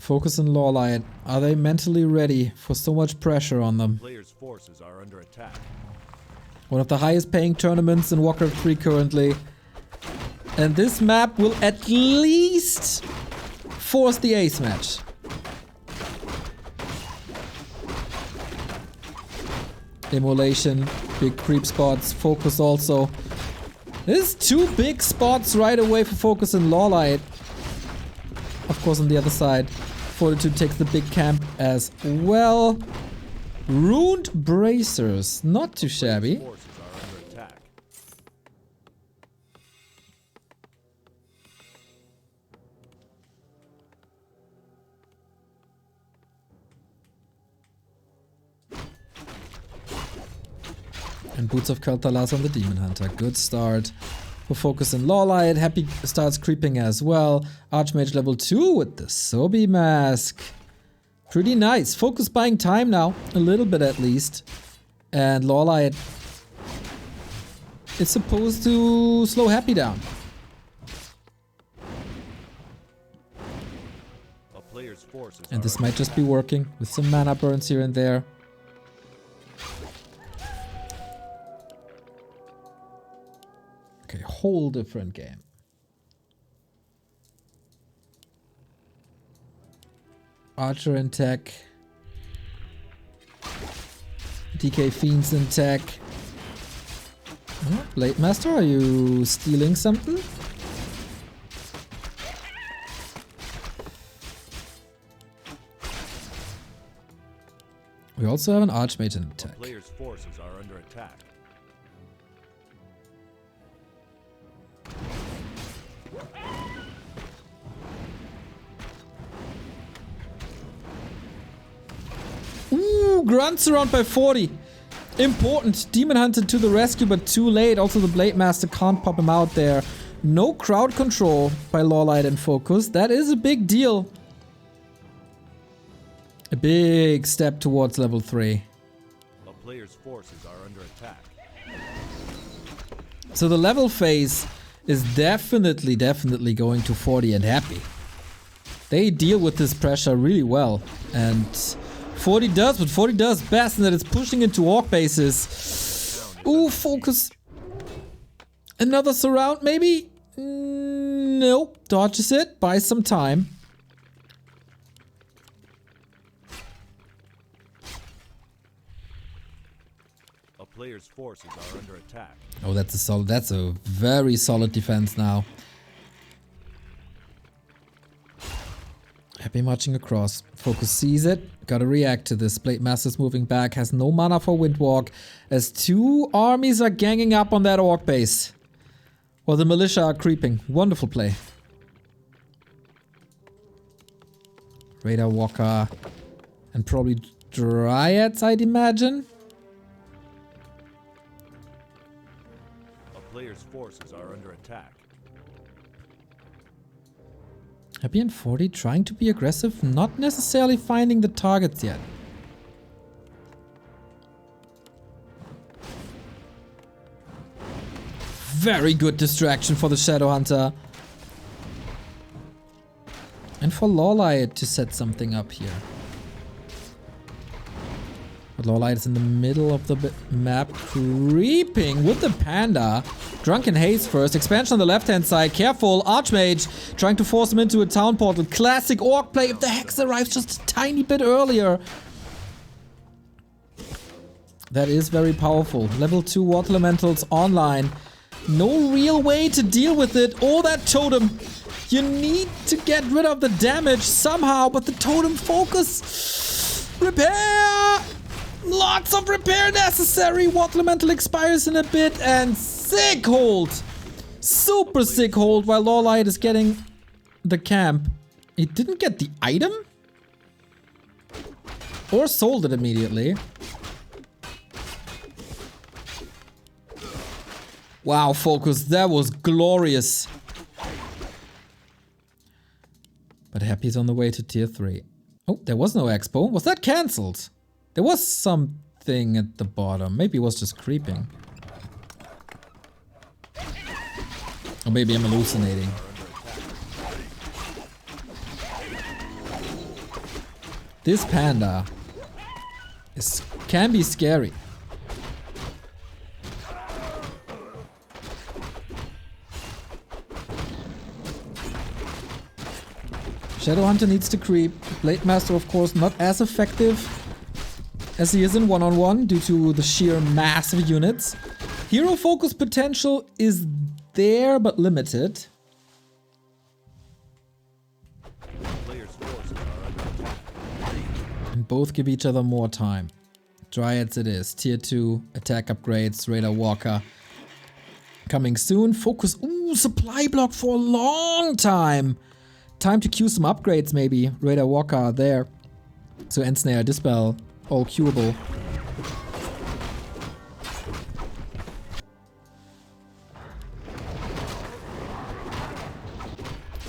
[SPEAKER 1] FoCuS and LawLiet, are they mentally ready for so much pressure on them?
[SPEAKER 2] Players' forces are under attack.
[SPEAKER 1] One of the highest paying tournaments in Warcraft 3 currently. And this map will at least force the ace match. Immolation, big creep spots, FoCuS also. There's 2 big spots right away for FoCuS and LawLiet. Of course, on the other side, Fortitude takes the big camp as well. Ruined Bracers, not too shabby.
[SPEAKER 2] Forces are under attack.
[SPEAKER 1] And Boots of Kel'Thalas on the Demon Hunter. Good start for FoCuS and LawLiet. Happy starts creeping as well. Archmage level 2 with the Sobi mask. Pretty nice. FoCuS buying time now. A little bit at least. And LawLiet is supposed to slow Happy down.
[SPEAKER 2] A player's forces
[SPEAKER 1] And
[SPEAKER 2] are
[SPEAKER 1] this
[SPEAKER 2] under
[SPEAKER 1] might just be working with some mana burns here and there. Okay, whole different game. Archer in tech. DK Fiends in tech. Oh, Blade Master, are you stealing something? We also have an Archmage in tech.
[SPEAKER 2] Players' forces are under attack.
[SPEAKER 1] Ooh, grunts around by 40. Important. Demon Hunter to the rescue, but too late. Also, the Blade Master can't pop him out there. No crowd control by LawLiet and FoCuS. That is a big deal. A big step towards level 3.
[SPEAKER 2] A player's forces are under attack.
[SPEAKER 1] So the level phase is definitely going to 40 and Happy. They deal with this pressure really well. And 40 does what 40 does best, and that it's pushing into orc bases. Ooh, FoCuS. Another surround, maybe? Nope. Dodges it. Buys some time.
[SPEAKER 2] A player's forces are under attack.
[SPEAKER 1] Oh, that's a very solid defense now. Happy marching across. FoCuS sees it. Gotta react to this. Blade Master's moving back. Has no mana for Windwalk. As 2 armies are ganging up on that orc base. While the militia are creeping. Wonderful play. Radar Walker. And probably Dryads, I'd imagine.
[SPEAKER 2] A player's forces are under attack.
[SPEAKER 1] Happy and 40 trying to be aggressive, not necessarily finding the targets yet. Very good distraction for the Shadow Hunter. And for LawLiet to set something up here. But LawLiet is in the middle of the map, creeping with the Panda. Drunken Haze first. Expansion on the left-hand side. Careful. Archmage trying to force him into a town portal. Classic orc play if the Hex arrives just a tiny bit earlier. That is very powerful. Level 2 Water Elementals online. No real way to deal with it. Oh, that totem. You need to get rid of the damage somehow, but the totem focus. Repair! Lots of repair necessary. Water Elemental expires in a bit and sick hold. Super sick hold while LawLiet is getting the camp. He didn't get the item? Or sold it immediately. Wow, FoCuS, that was glorious. But Happy's on the way to tier 3. Oh, there was no expo. Was that cancelled? There was something at the bottom. Maybe it was just creeping. Or maybe I'm hallucinating. This panda can be scary. Shadow Hunter needs to creep. Blade Master, of course, not as effective as he is in one-on-one due to the sheer mass of units. Hero focus potential is there, but limited. And both give each other more time. Dryads it is. Tier 2, attack upgrades, Raider Walker. Coming soon. FoCuS. Ooh, supply block for a long time. Time to queue some upgrades maybe. Raider Walker there. So Ensnare, Dispel, all queuable.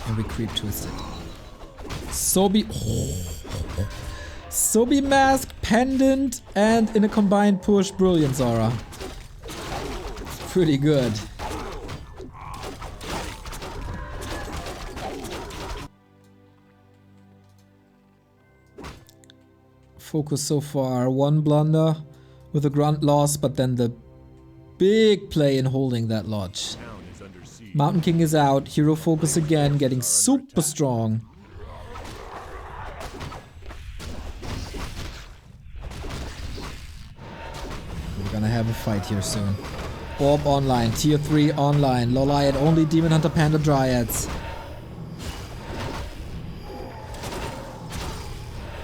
[SPEAKER 1] And we creep twisted. Sobi. Oh. Sobi Mask, Pendant, and in a combined push, Brilliance Aura. Pretty good. FoCuS so far, one blunder with a grunt loss, but then the big play in holding that lodge. Mountain King is out, hero focus again, getting super strong. We're gonna have a fight here soon. Orb online, tier 3 online, LawLiet only Demon Hunter Panda Dryads.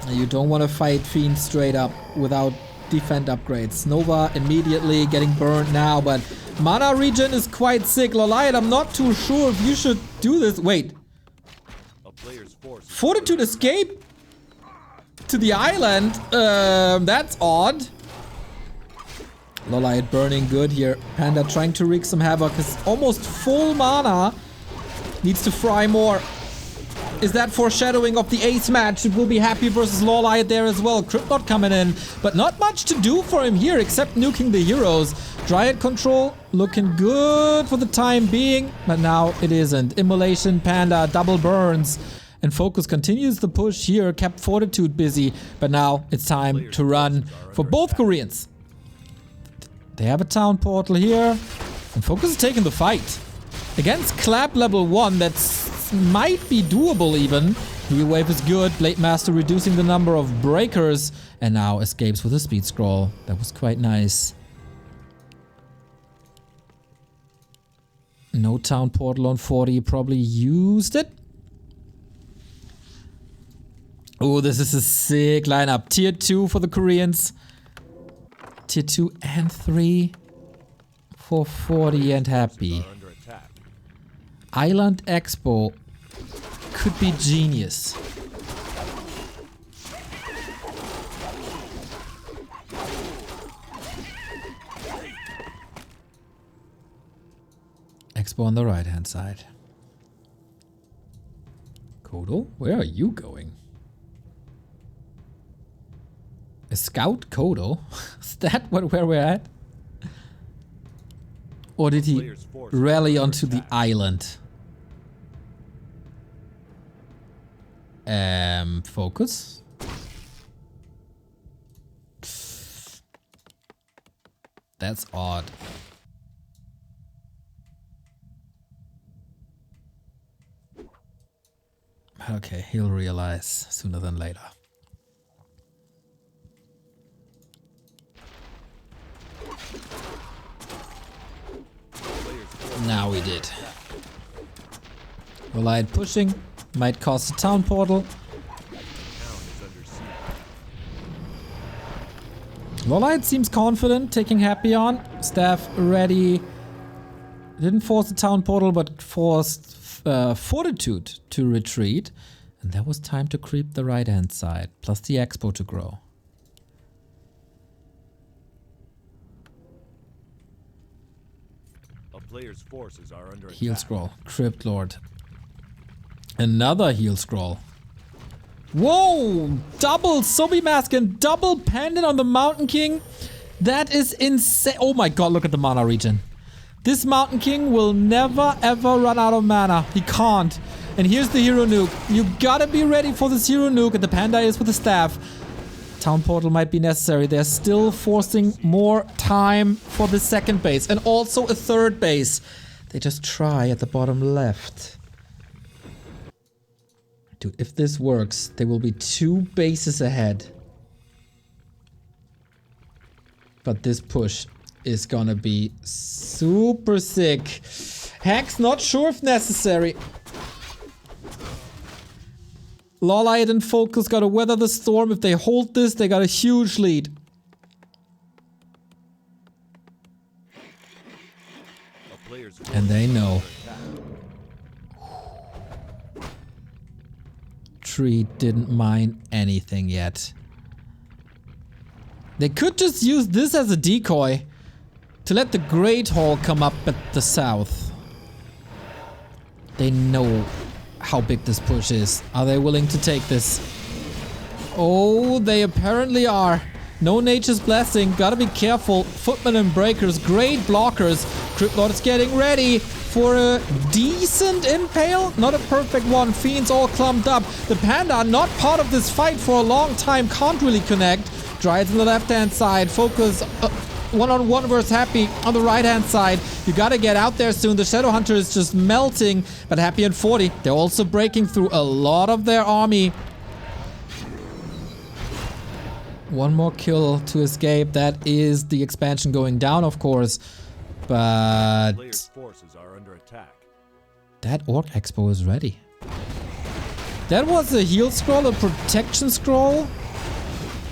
[SPEAKER 1] You don't want to fight Fiend straight up without defend upgrades. Nova immediately getting burned now, but mana regen is quite sick. LawLiet, I'm not too sure if you should do this. Wait. Fortitude escape to the island? That's odd. LawLiet burning good here. Panda trying to wreak some havoc. Is almost full mana. Needs to fry more. Is that foreshadowing of the ace match? It will be Happy versus LawLiet there as well. Cryptbot coming in, but not much to do for him here except nuking the heroes. Dryad control looking good for the time being, but now it isn't. Immolation, Panda, double burns. And FoCuS continues the push here, kept Fortitude busy, but now it's time to run for both Koreans. They have a town portal here, and FoCuS is taking the fight. Against Clap level 1, that's might be doable even. Heal wave is good. Blade Master reducing the number of breakers. And now escapes with a speed scroll. That was quite nice. No town portal on 40. Probably used it. Oh, this is a sick lineup. Tier 2 for the Koreans. Tier 2 and 3 for 40 and Happy. Island Expo could be genius. Expo on the right hand side. Kodo, where are you going? A scout Kodo? Is that where we're at? Or did he rally onto the island? FoCuS. That's odd. Okay, he'll realize sooner than later. Now we did. LawLiet pushing. Might cost a town portal. LawLiet seems confident, taking Happy on. Staff ready. Didn't force the town portal, but forced Fortitude to retreat. And there was time to creep the right hand side, plus the expo to grow.
[SPEAKER 2] A player's forces are under
[SPEAKER 1] Heal
[SPEAKER 2] attack.
[SPEAKER 1] scroll. Crypt Lord. Another heal scroll. Whoa! Double Sobi Mask and double Pendant on the Mountain King. That is insane. Oh my god, look at the mana regen. This Mountain King will never ever run out of mana. He can't. And here's the hero nuke. You gotta be ready for this hero nuke, and the panda is with the staff. Town portal might be necessary. They're still forcing more time for the second base and also a third base. They just try at the bottom left. Dude, if this works, they will be 2 bases ahead. But this push is gonna be super sick. Hex, not sure if necessary. LawLiet and FoCuS gotta weather the storm. If they hold this, they got a huge lead. And they know. Tree didn't mine anything yet. They could just use this as a decoy to let the Great Hall come up at the south. They know how big this push is. Are they willing to take this? Oh, they apparently are. No Nature's Blessing. Gotta be careful. Footmen and Breakers. Great blockers. Crypt Lord is getting ready for a decent impale. Not a perfect one. Fiends all clumped up. The Panda not part of this fight for a long time. Can't really connect. Dryads on the left-hand side. FoCuS one-on-one versus Happy on the right-hand side. You gotta get out there soon. The Shadow Hunter is just melting. But Happy and 40, they're also breaking through a lot of their army. One more kill to escape. That is the expansion going down, of course. But
[SPEAKER 2] forces are under attack.
[SPEAKER 1] That Orc Expo is ready. That was a heal scroll, a protection scroll.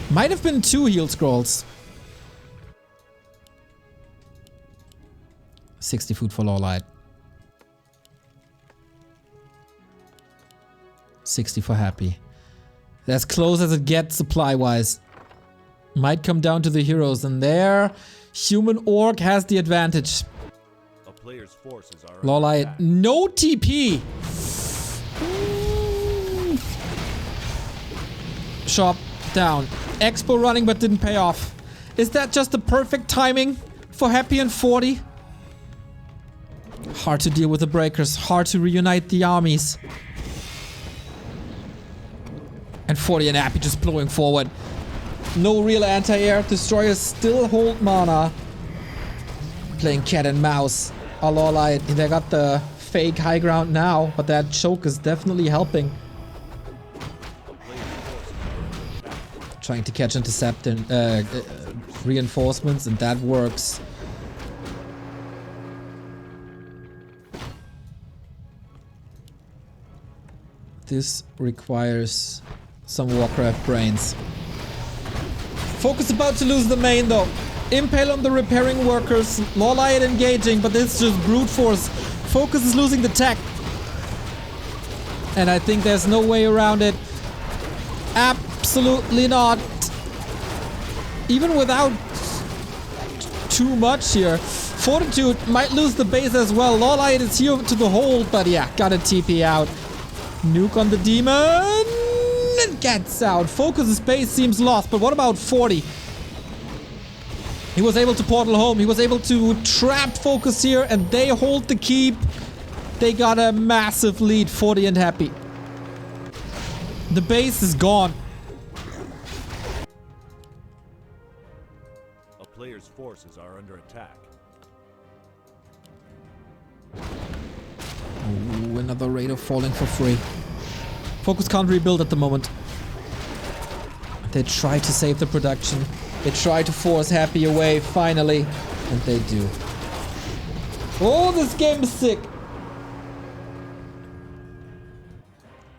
[SPEAKER 1] Might have been 2 heal scrolls. 60 food for LawLiet. 60 for Happy. As close as it gets supply-wise. Might come down to the heroes, and there, human orc has the advantage.
[SPEAKER 2] A player's forces are
[SPEAKER 1] LawLiet, no TP. Shop down. Expo running, but didn't pay off. Is that just the perfect timing for Happy and 40? Hard to deal with the breakers. Hard to reunite the armies. And 40 and Happy just blowing forward. No real anti-air. Destroyers still hold mana. Playing cat and mouse. LawLiet, they got the fake high ground now, but that choke is definitely helping. Trying to catch intercept and reinforcements, and that works. This requires some Warcraft brains. FoCuS about to lose the main though. Impale on the repairing workers. LawLiet engaging, but this is just brute force. FoCuS is losing the tech. And I think there's no way around it. Absolutely not. Even without too much here. Fortitude might lose the base as well. LawLiet is here to the hold, but yeah, gotta TP out. Nuke on the demon. And gets out. FoCuS's base seems lost, but what about 40? He was able to portal home. He was able to trap FoCuS here, and they hold the keep. They got a massive lead, 40 and Happy. The base is gone.
[SPEAKER 2] A player's forces are under attack.
[SPEAKER 1] Ooh, another Raider falling for free. FoCuS can't rebuild at the moment. They try to save the production. They try to force Happy away, finally. And they do. Oh, this game is sick!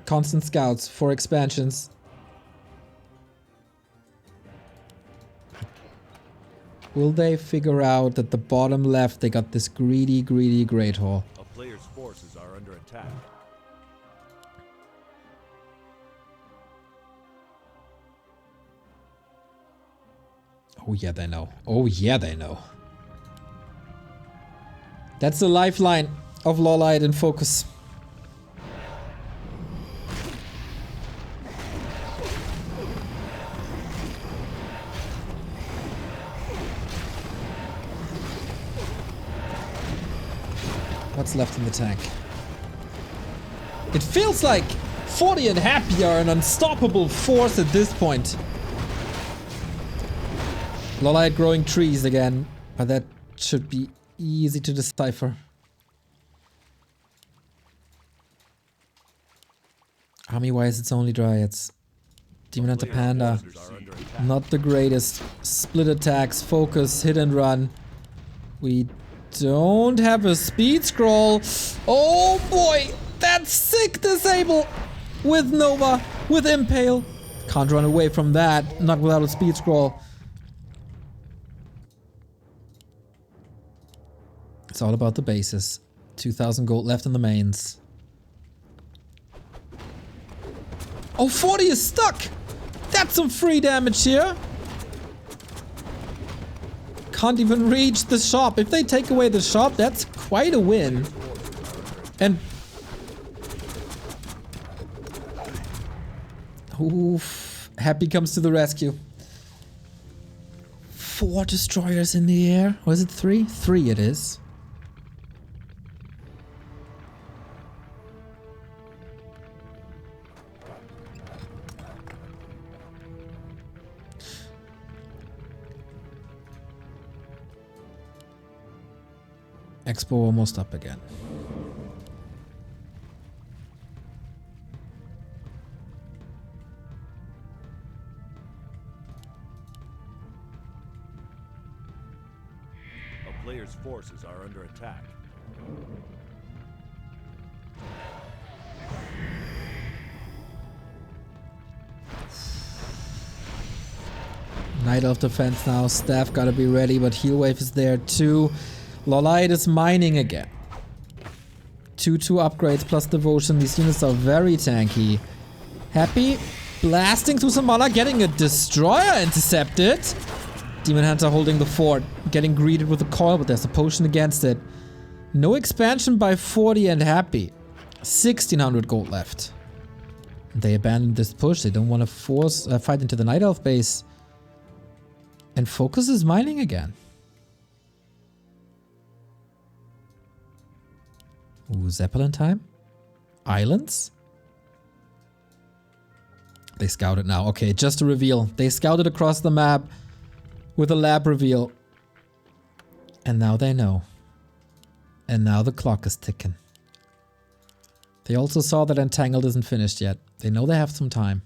[SPEAKER 1] Constant scouts for expansions. Will they figure out that the bottom left, they got this greedy Great Hall?
[SPEAKER 2] A player's forces are under attack.
[SPEAKER 1] Oh yeah, they know. Oh yeah, they know. That's the lifeline of LawLiet and FoCuS. What's left in the tank? It feels like 40 and Happy are an unstoppable force at this point. LawLiet growing trees again, but that should be easy to decipher. Army-wise, it's only Dryads. Demon Hunter Panda, not the greatest. Split attacks, FoCuS, hit and run. We don't have a speed scroll. Oh boy, that's sick disable with Nova, with Impale. Can't run away from that, not without a speed scroll. It's all about the bases. 2,000 gold left in the mains. Oh, 40 is stuck! That's some free damage here! Can't even reach the shop. If they take away the shop, that's quite a win. And... oof. Happy comes to the rescue. 4 destroyers in the air. Was it 3? 3 it is. Expo almost up again.
[SPEAKER 2] A player's forces are under attack.
[SPEAKER 1] Night Elf defense now. Staff gotta be ready, but Heal Wave is there too. LawLiet is mining again. 2-2 upgrades plus devotion. These units are very tanky. Happy blasting through some mana, getting a destroyer intercepted. Demon Hunter holding the fort, getting greeted with a coil, but there's a potion against it. No expansion by 40 and Happy. 1600 gold left. They abandoned this push. They don't want to force fight into the Night Elf base. And FoCuS is mining again. Ooh, Zeppelin time? Islands? They scouted now. Okay, just a reveal. They scouted across the map with a lab reveal. And now they know. And now the clock is ticking. They also saw that Entangled isn't finished yet. They know they have some time.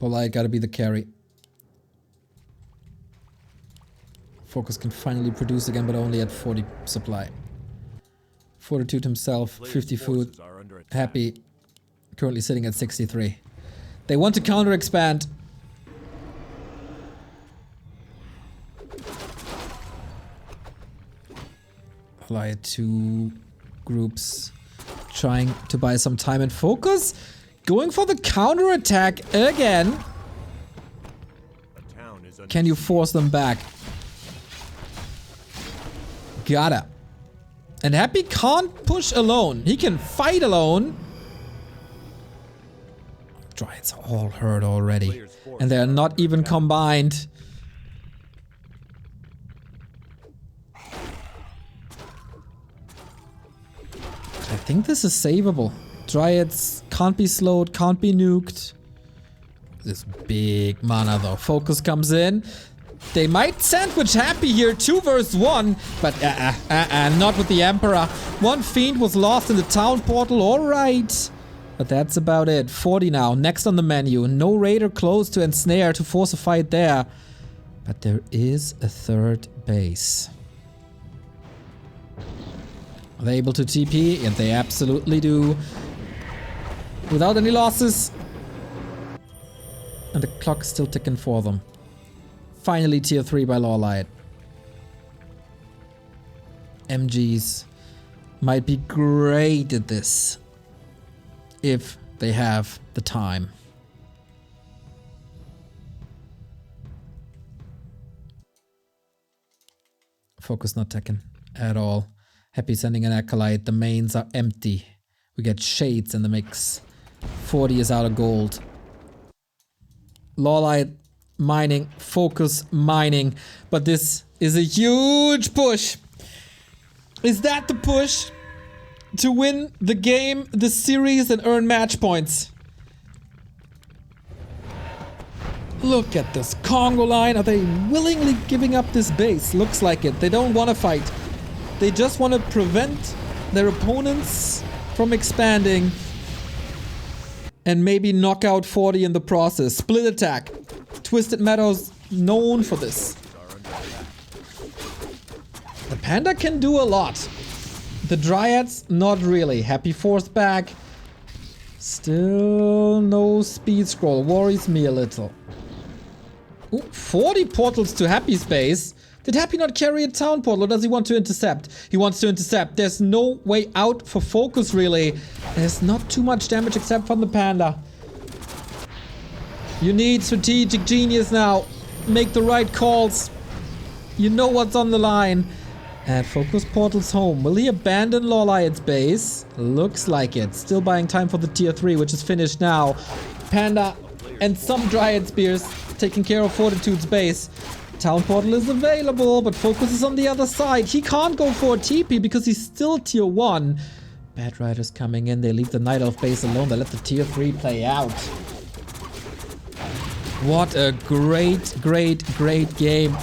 [SPEAKER 1] LawLiet gotta be the carry. FoCuS can finally produce again, but only at 40 supply. Fortitude himself, 50 food. Happy. Currently sitting at 63. They want to counter expand. LawLiet 2 groups trying to buy some time and FoCuS. Going for the counter attack again. Can you force them back? Gotta. And Happy can't push alone. He can fight alone. Dryads are all hurt already. And they are not even combined. I think this is savable. Dryads can't be slowed, can't be nuked. This big mana though. FoCuS comes in. They might sandwich Happy here, 2 versus 1, but not with the Emperor. One Fiend was lost in the town portal, alright. But that's about it. 40 now, next on the menu. No Raider close to Ensnare to force a fight there. But there is a third base. Are they able to TP? And they absolutely do. Without any losses. And the clock is still ticking for them. Finally tier 3 by LawLiet. MGs might be great at this. If they have the time. FoCuS not taken at all. Happy sending an Acolyte. The mains are empty. We get Shades in the mix. 40 is out of gold. LawLiet mining, FoCuS mining, but this is a huge push. Is that the push to win the game, the series, and earn match points? Look at this Congo line. Are they willingly giving up this base? Looks like it. They don't want to fight. They just want to prevent their opponents from expanding and maybe knock out 40 in the process. Split attack. Twisted Meadows known for this. The Panda can do a lot. The Dryads, not really. Happy forced back. Still no speed scroll. Worries me a little. Ooh, 40 portals to Happy space. Did Happy not carry a town portal or does he want to intercept? He wants to intercept. There's no way out for FoCuS really. There's not too much damage except from the Panda. You need strategic genius now. Make the right calls. You know what's on the line. And FoCuS portals home. Will he abandon LawLiet's base? Looks like it. Still buying time for the tier 3, which is finished now. Panda and some Dryad Spears taking care of Fortitude's base. Town portal is available, but FoCuS is on the other side. He can't go for a TP because he's still tier 1. Bad Riders coming in. They leave the Night Elf base alone. They let the tier 3 play out. What a great, great, great game.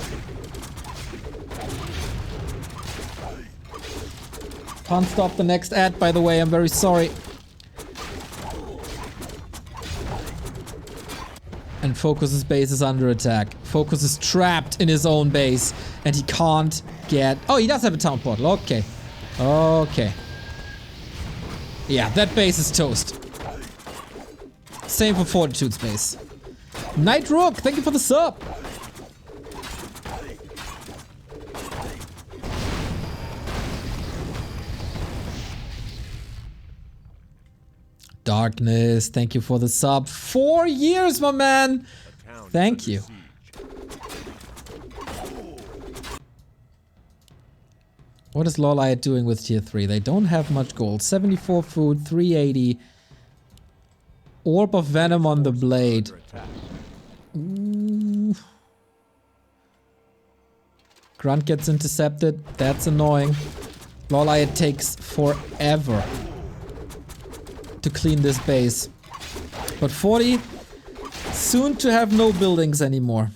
[SPEAKER 1] Can't stop the next ad, by the way. I'm very sorry. And FoCuS's base is under attack. FoCuS is trapped in his own base. And he can't get... Oh, he does have a town portal. Okay. Okay. Yeah, that base is toast. Same for Fortitude's base. Night Rook, thank you for the sub. Darkness, thank you for the sub. 4 years, my man. Thank you. What is LawLiet doing with tier 3? They don't have much gold. 74 food, 380. Orb of Venom on the blade. Ooh. Grunt gets intercepted. That's annoying. LawLiet takes forever to clean this base. But 40, soon to have no buildings anymore.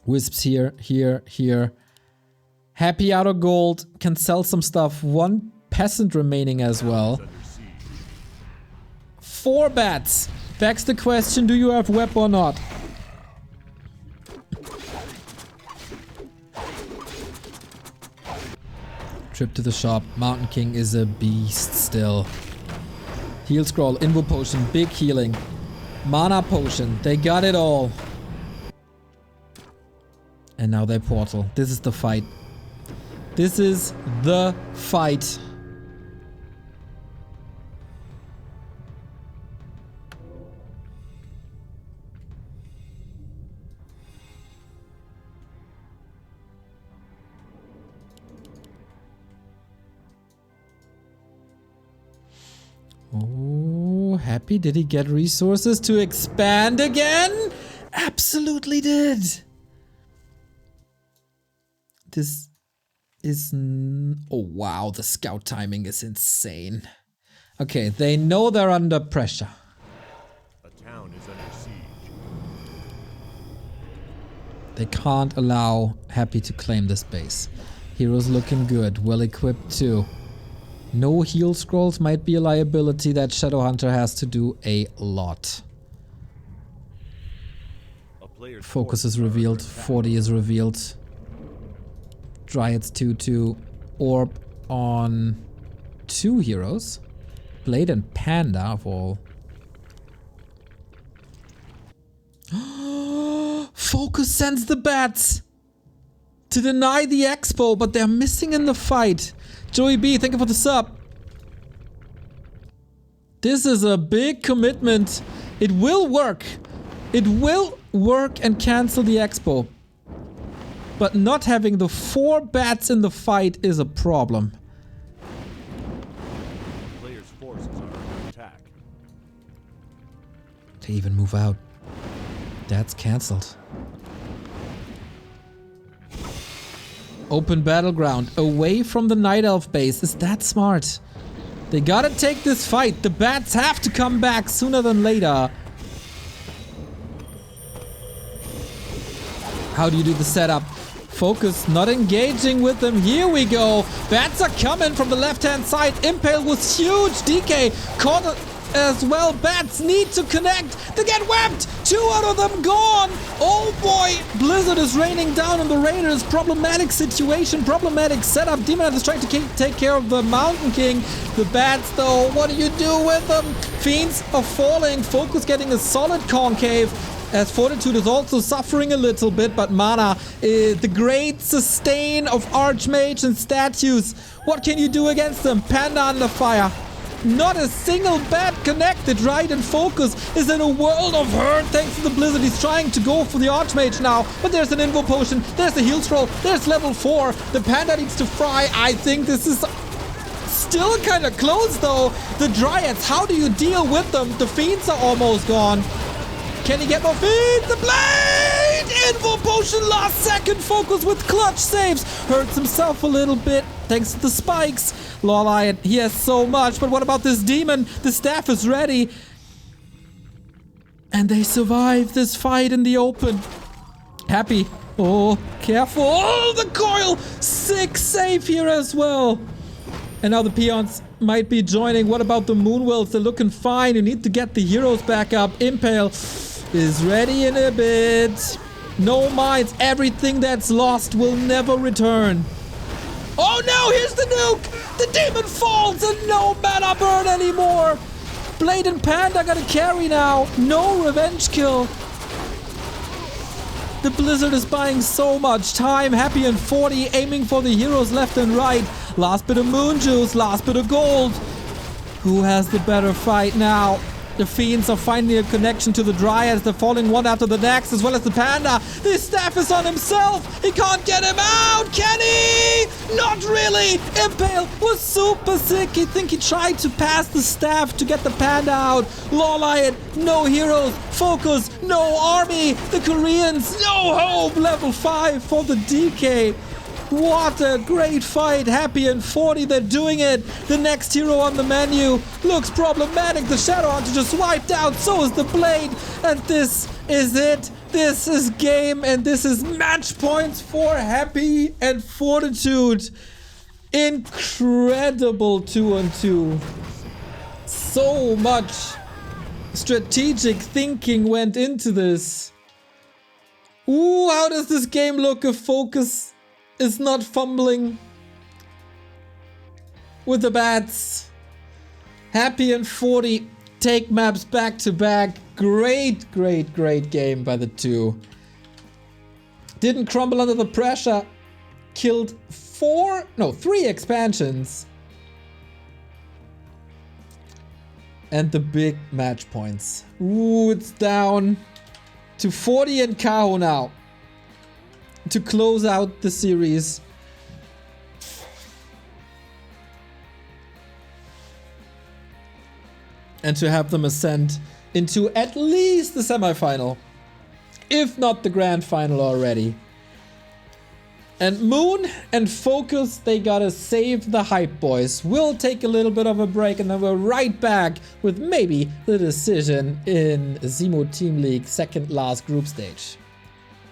[SPEAKER 1] Wisps here, here, here. Happy out of gold. Can sell some stuff. 1 peasant remaining as well. 4 bats. Begs the question, do you have web or not? Trip to the shop. Mountain King is a beast still. Heal scroll, invo potion, big healing. Mana potion, they got it all. And now they portal. This is the fight. This is the fight. Oh, Happy, did he get resources to expand again? Absolutely did. This is... Oh wow, the scout timing is insane. Okay, they know they're under pressure.
[SPEAKER 2] A town is under siege.
[SPEAKER 1] They can't allow Happy to claim this base. Heroes looking good, well equipped too. No heal scrolls might be a liability. That Shadowhunter has to do a lot. FoCuS is revealed, 40 is revealed. Dryads 2-2, Orb on 2 heroes. Blade and Panda of all. FoCuS sends the bats to deny the expo, but they're missing in the fight. Joey B, thank you for the sub. This is a big commitment. It will work. It will work and cancel the expo. But not having the 4 bats in the fight is a problem.
[SPEAKER 2] Players' forces are under attack.
[SPEAKER 1] They even move out. That's cancelled. Open battleground, away from the Night Elf base. Is that smart? They gotta take this fight. The bats have to come back sooner than later. How do you do the setup? FoCuS not engaging with them. Here we go. Bats are coming from the left-hand side. Impale was huge. DK caught as well. Bats need to connect. They get whacked. 2 out of them gone. Oh boy. Blizzard is raining down on the Raiders. Problematic situation. Problematic setup. Demon Knight is trying to take care of the Mountain King. The bats though, what do you do with them? Fiends are falling. FoCuS getting a solid concave. As Fortitude is also suffering a little bit, but mana, the great sustain of Archmage and statues. What can you do against them? Panda under fire. Not a single bat connected, right? And FoCuS is in a world of hurt thanks to the Blizzard. He's trying to go for the Archmage now, but there's an Invo Potion, there's a heal scroll, there's level 4. The Panda needs to fry. I think this is still kind of close though. The Dryads, how do you deal with them? The Fiends are almost gone. Can he get more feet? The Blade! Invo Potion last second. FoCuS with clutch saves. Hurts himself a little bit thanks to the spikes. LawLiet, he has so much. But what about this demon? The staff is ready. And they survive this fight in the open. Happy. Oh, careful. Oh, the coil. 6 save here as well. And now the peons might be joining. What about the Moonwells? They're looking fine. You need to get the heroes back up. Impale is ready in a bit. No minds. Everything that's lost will never return. Oh no, here's the nuke. The demon falls and no mana burn anymore. Blade and Panda gotta carry now. No revenge kill. The Blizzard is buying so much time. Happy and 40 aiming for the heroes left and right. Last bit of moon juice, last bit of gold. Who has the better fight now? The Fiends are finding a connection to the Dryads. They're falling one after the next, as well as the Panda. This staff is on himself. He can't get him out. Can he? Not really. Impale was super sick. I think he tried to pass the staff to get the Panda out. LawLiet, no heroes. FoCuS, no army. The Koreans, no hope. Level 5 for the DK. What a great fight. Happy and 40, they're doing it. The next hero on the menu looks problematic. The Shadowhunter just wiped out, so is the Blade. And this is it. This is game, and this is match points for Happy and Fortitude. Incredible 2-on-2. So much strategic thinking went into this. Ooh, how does this game look if FoCuS is not fumbling with the bats? Happy and 40 take maps back to back. Great game by the two. Didn't crumble under the pressure. Killed 3 expansions. And the big match points. Ooh, it's down to 40 and Kao now to close out the series. And to have them ascend into at least the semifinal, if not the grand final already. And Moon and FoCuS, they gotta save the hype, boys. We'll take a little bit of a break and then we're right back with maybe the decision in Zimu Team League second last group stage.